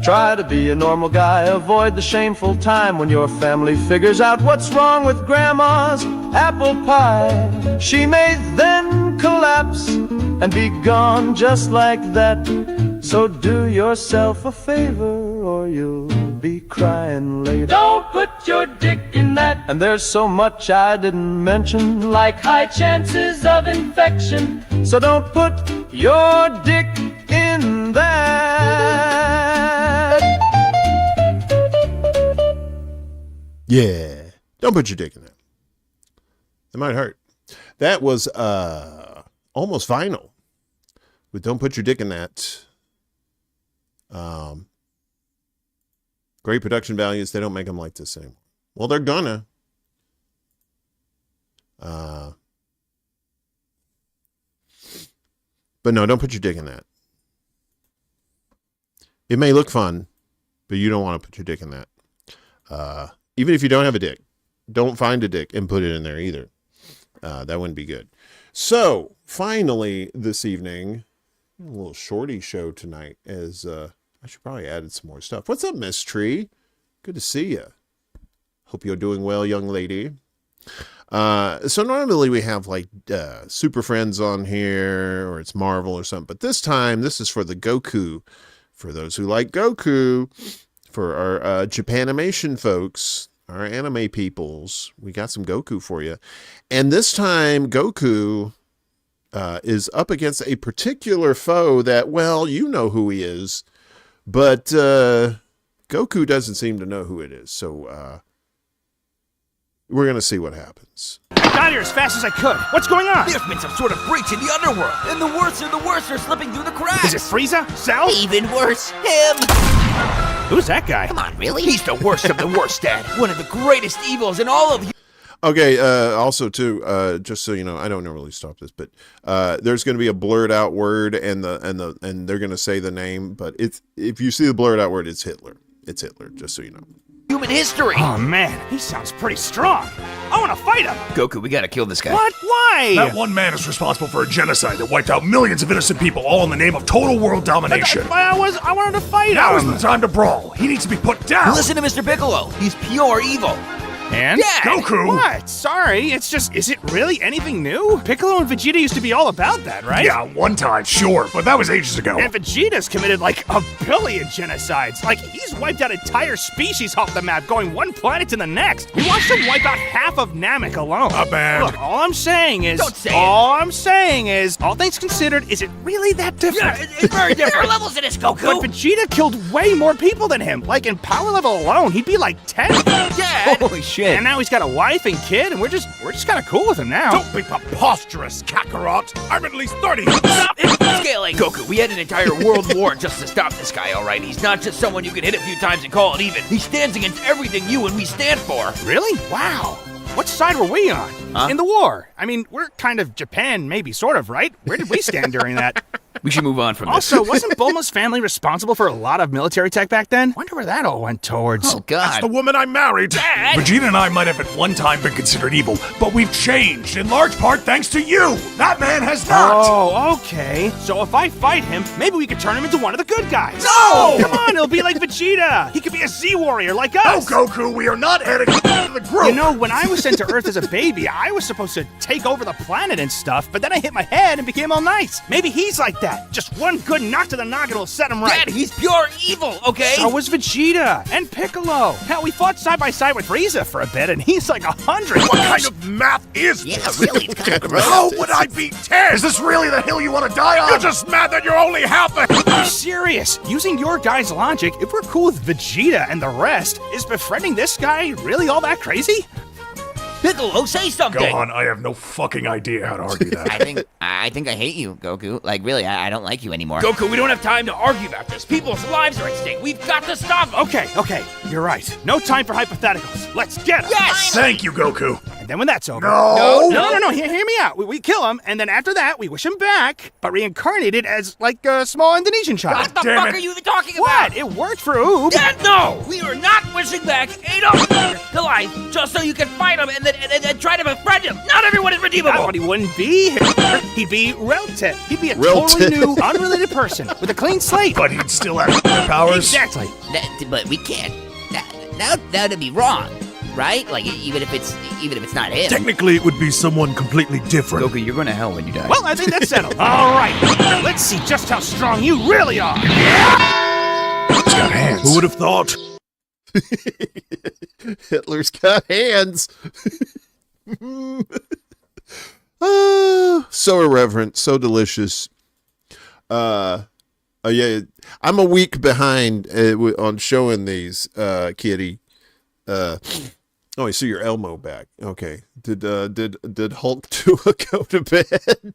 Try to be a normal guy, avoid the shameful time when your family figures out what's wrong with grandma's apple pie. She may then collapse and be gone just like that. So do yourself a favor or you'll be crying later. Don't put your dick in that. And there's so much I didn't mention, like high chances of infection. So don't put your dick in that. Yeah. Don't put your dick in that. It might hurt. That was almost final with Don't Put Your Dick in That. Great production values. They don't make them like this anymore. Well, they're gonna. But no, don't put your dick in that. It may look fun, but you don't want to put your dick in that. Even if you don't have a dick, don't find a dick and put it in there either. That wouldn't be good. So, finally, this evening, a little shorty show tonight, as I should probably added some more stuff. What's up, Miss Tree? Good to see you. Hope you're doing well, young lady. So normally we have like Super Friends on here, or it's Marvel or something, but this time, this is for the Goku. For those who like Goku, for our Japanimation folks, our anime peoples, we got some Goku for you. And this time, Goku is up against a particular foe that, well, you know who he is, but Goku doesn't seem to know who it is. So we're going to see what happens. Got here as fast as I could. What's going on? There's been some sort of breach in the underworld, and the worst are slipping through the cracks. Is it Frieza? Cell? Even worse, him. Who's that guy? Come on, really? He's the worst of the worst, Dad. One of the greatest evils in all of you. Okay, also too, just so you know, I don't normally stop this, but there's going to be a blurred out word, and they're going to say the name, but it's, if you see the blurred out word, it's Hitler. It's Hitler, just so you know. Human history. Oh man, he sounds pretty strong. I want to fight him. Goku, we gotta kill this guy. What? Why? That one man is responsible for a genocide that wiped out millions of innocent people, all in the name of total world domination. I wanted to fight him. Now is the time to brawl. He needs to be put down. Listen to Mr. Piccolo. He's pure evil. And? Dad! Goku! What? Sorry, it's just, is it really anything new? Piccolo and Vegeta used to be all about that, right? Yeah, one time, sure, but that was ages ago. And Vegeta's committed like a billion genocides. Like, he's wiped out entire species off the map, going one planet to the next. He watched him wipe out half of Namek alone. Not bad. Look, all I'm saying is, Don't say I'm saying is, all things considered, is it really that different? Yeah, it's very different. There are levels to this, Goku. But Vegeta killed way more people than him. Like, in power level alone, he'd be like 10. Dad! Holy shit. And now he's got a wife and kid, and we're just kind of cool with him now. Don't be preposterous, Kakarot. I'm at least 30. Stop scaling. Goku, we had an entire world war just to stop this guy, all right? He's not just someone you can hit a few times and call it even. He stands against everything you and me stand for. Really? Wow. What side were we on? In the war. I mean, we're kind of Japan, maybe, sort of, right? Where did we stand during that? We should move on from this. Also, wasn't Bulma's family responsible for a lot of military tech back then? Wonder where that all went towards. Oh, God. That's the woman I married. Dad! Vegeta and I might have at one time been considered evil, but we've changed, in large part thanks to you. That man has not. Oh, okay. So if I fight him, maybe we could turn him into one of the good guys. No! Come on, it'll be like Vegeta. He could be a Z warrior like us. No, Goku, we are not adding to the group. You know, when I was sent to Earth as a baby, I was supposed to take over the planet and stuff, but then I hit my head and became all nice. Maybe he's like that. Just one good knock to the noggin will set him right. Dad, he's pure evil, okay? So was Vegeta and Piccolo. Hell, we fought side by side with Frieza for a bit, and he's like 100. What kind of math is this? Yeah, really, it's kind of gross. How would I beat 10? Is this really the hill you want to die on? You're just mad that you're only half a... I'm serious. Using your guys' logic, if we're cool with Vegeta and the rest, is befriending this guy really all that crazy? Piccolo, say something! Gohan, I have no fucking idea how to argue that. I think I hate you, Goku. Like, really, I don't like you anymore. Goku, we don't have time to argue about this. People's lives are at stake. We've got to stop them. Okay, you're right. No time for hypotheticals. Let's get him. Yes! Thank you, Goku. And then when that's over... No. Hear me out. We kill him, and then after that, we wish him back, but reincarnated as, like, a small Indonesian child. What the fuck are you talking about? What? It worked for Oob. Dad, no! We are not wishing back Adolf to life just so you can fight him and then try to befriend him. Not everyone is redeemable. That's what he wouldn't be. He'd be Reltip. He'd be a totally new, unrelated person with a clean slate. But he'd still have powers. Exactly. But we can't. That'd be wrong, right? Like, even if it's not him. Technically, it would be someone completely different. Goku, you're going to hell when you die. Well, I think that's settled. All right. Let's see just how strong you really are. He's got hands. Who would have thought? Hitler's got hands. So irreverent, so delicious. Yeah, I'm a week behind on showing these, Kitty. Oh, I see your Elmo back. Okay. Did Hulk 2 go to bed?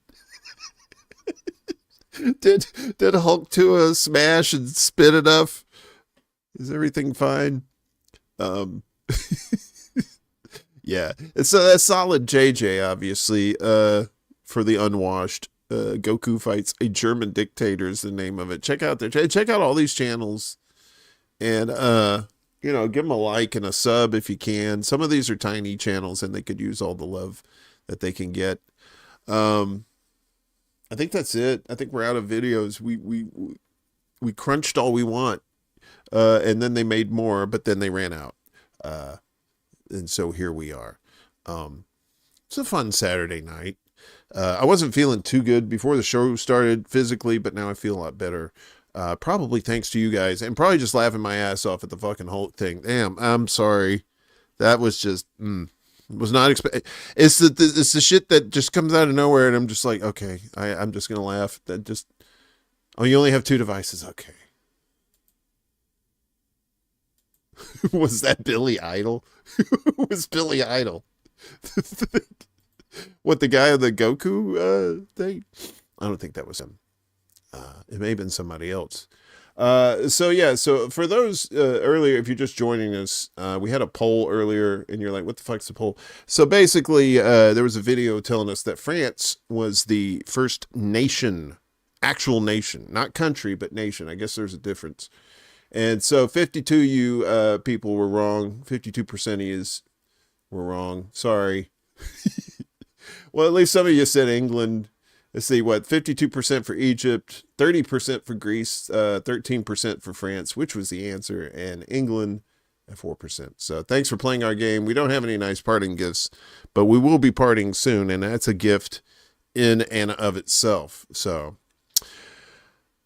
did Hulk 2 smash and spit enough? Is everything fine? Yeah, it's a solid JJ, obviously, for the unwashed. Goku fights a German dictator is the name of it. Check out all these channels, and give them a like and a sub if you can. Some of these are tiny channels, and they could use all the love that they can get. I think that's it. I think we're out of videos. We crunched all we want, and then they made more, but then they ran out. And so here we are. It's a fun Saturday night. I wasn't feeling too good before the show started physically, but now I feel a lot better. Probably thanks to you guys, and probably just laughing my ass off at the fucking Hulk thing. Damn, I'm sorry. That was just was not expect. It's the shit that just comes out of nowhere, and I'm just like, okay, I'm just gonna laugh. That just you only have 2 devices, okay. Was that Billy Idol? Who was Billy Idol? What, the guy on the Goku thing? I don't think that was him. It may have been somebody else. So for those earlier, if you're just joining us, we had a poll earlier, and you're like, what the fuck's the poll? So basically, there was a video telling us that France was the first nation, actual nation, not country, but nation. I guess there's a difference. And so 52 you people were wrong. 52% of you were wrong. Sorry. Well, at least some of you said England. Let's see, 52% for Egypt, 30% for Greece, 13% for France, which was the answer, and England at 4%. So thanks for playing our game. We don't have any nice parting gifts, but we will be parting soon, and that's a gift in and of itself. So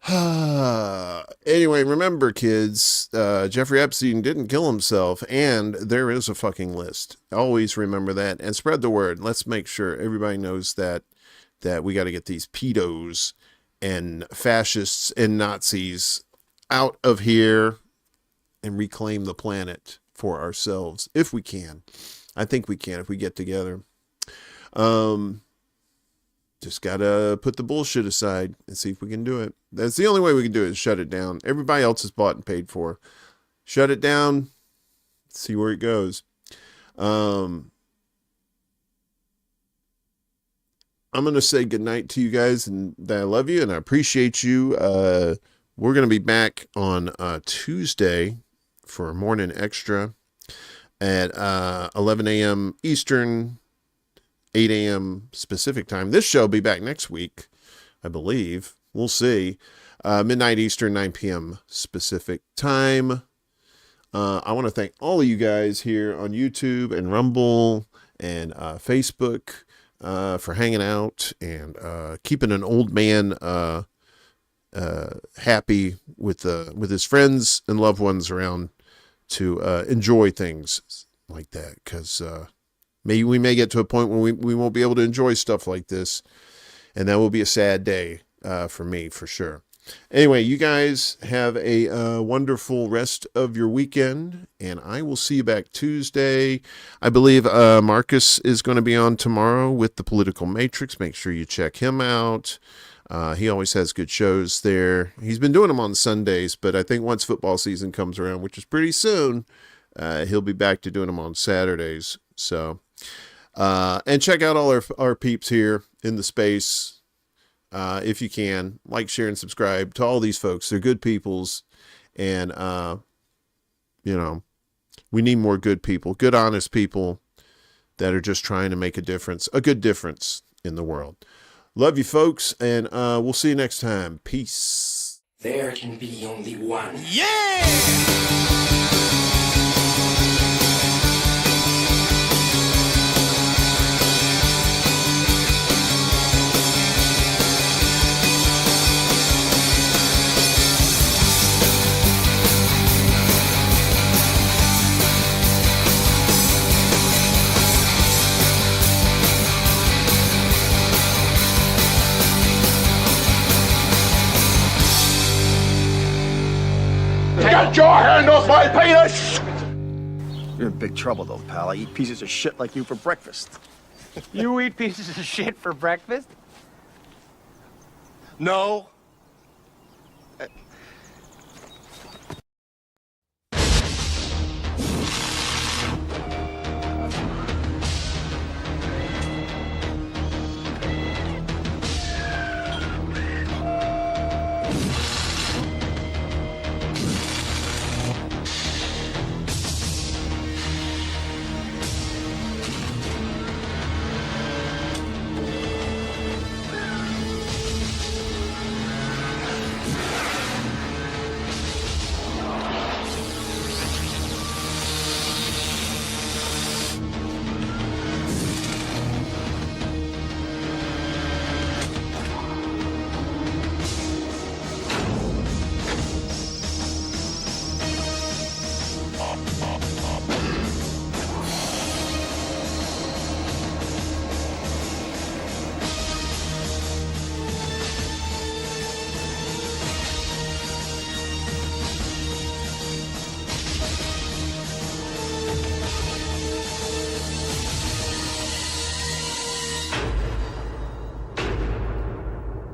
anyway, remember, kids, Jeffrey Epstein didn't kill himself, and there is a fucking list. Always remember that, and spread the word. Let's make sure everybody knows that we got to get these pedos and fascists and Nazis out of here and reclaim the planet for ourselves, if we can. I think we can if we get together. Just gotta put the bullshit aside and see if we can do it. That's the only way we can do it, is shut it down. Everybody else is bought and paid for. Shut it down. See where it goes. I'm going to say goodnight to you guys, and that I love you and I appreciate you. We're going to be back on Tuesday for Morning Extra at 11 a.m. Eastern, 8 a.m. Pacific time. This show will be back next week, I believe. We'll see. Midnight Eastern, 9 p.m. Pacific time. I want to thank all of you guys here on YouTube and Rumble and Facebook for hanging out and keeping an old man happy with his friends and loved ones around to enjoy things like that, because we may get to a point when we won't be able to enjoy stuff like this, and that will be a sad day for me, for sure. Anyway, you guys have a wonderful rest of your weekend, and I will see you back Tuesday. I believe Marcus is going to be on tomorrow with the Political Matrix. Make sure you check him out. He always has good shows there. He's been doing them on Sundays, but I think once football season comes around, which is pretty soon, he'll be back to doing them on Saturdays. So, and check out all our peeps here in the space. If you can, like, share, and subscribe to all these folks. They're good peoples, and we need more good people, good, honest people that are just trying to make a good difference in the world. Love you, folks, and we'll see you next time. Peace. There can be only one. Yeah! Get your hand off my penis! You're in big trouble, though, pal. I eat pieces of shit like you for breakfast. You eat pieces of shit for breakfast? No.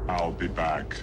I'll be back.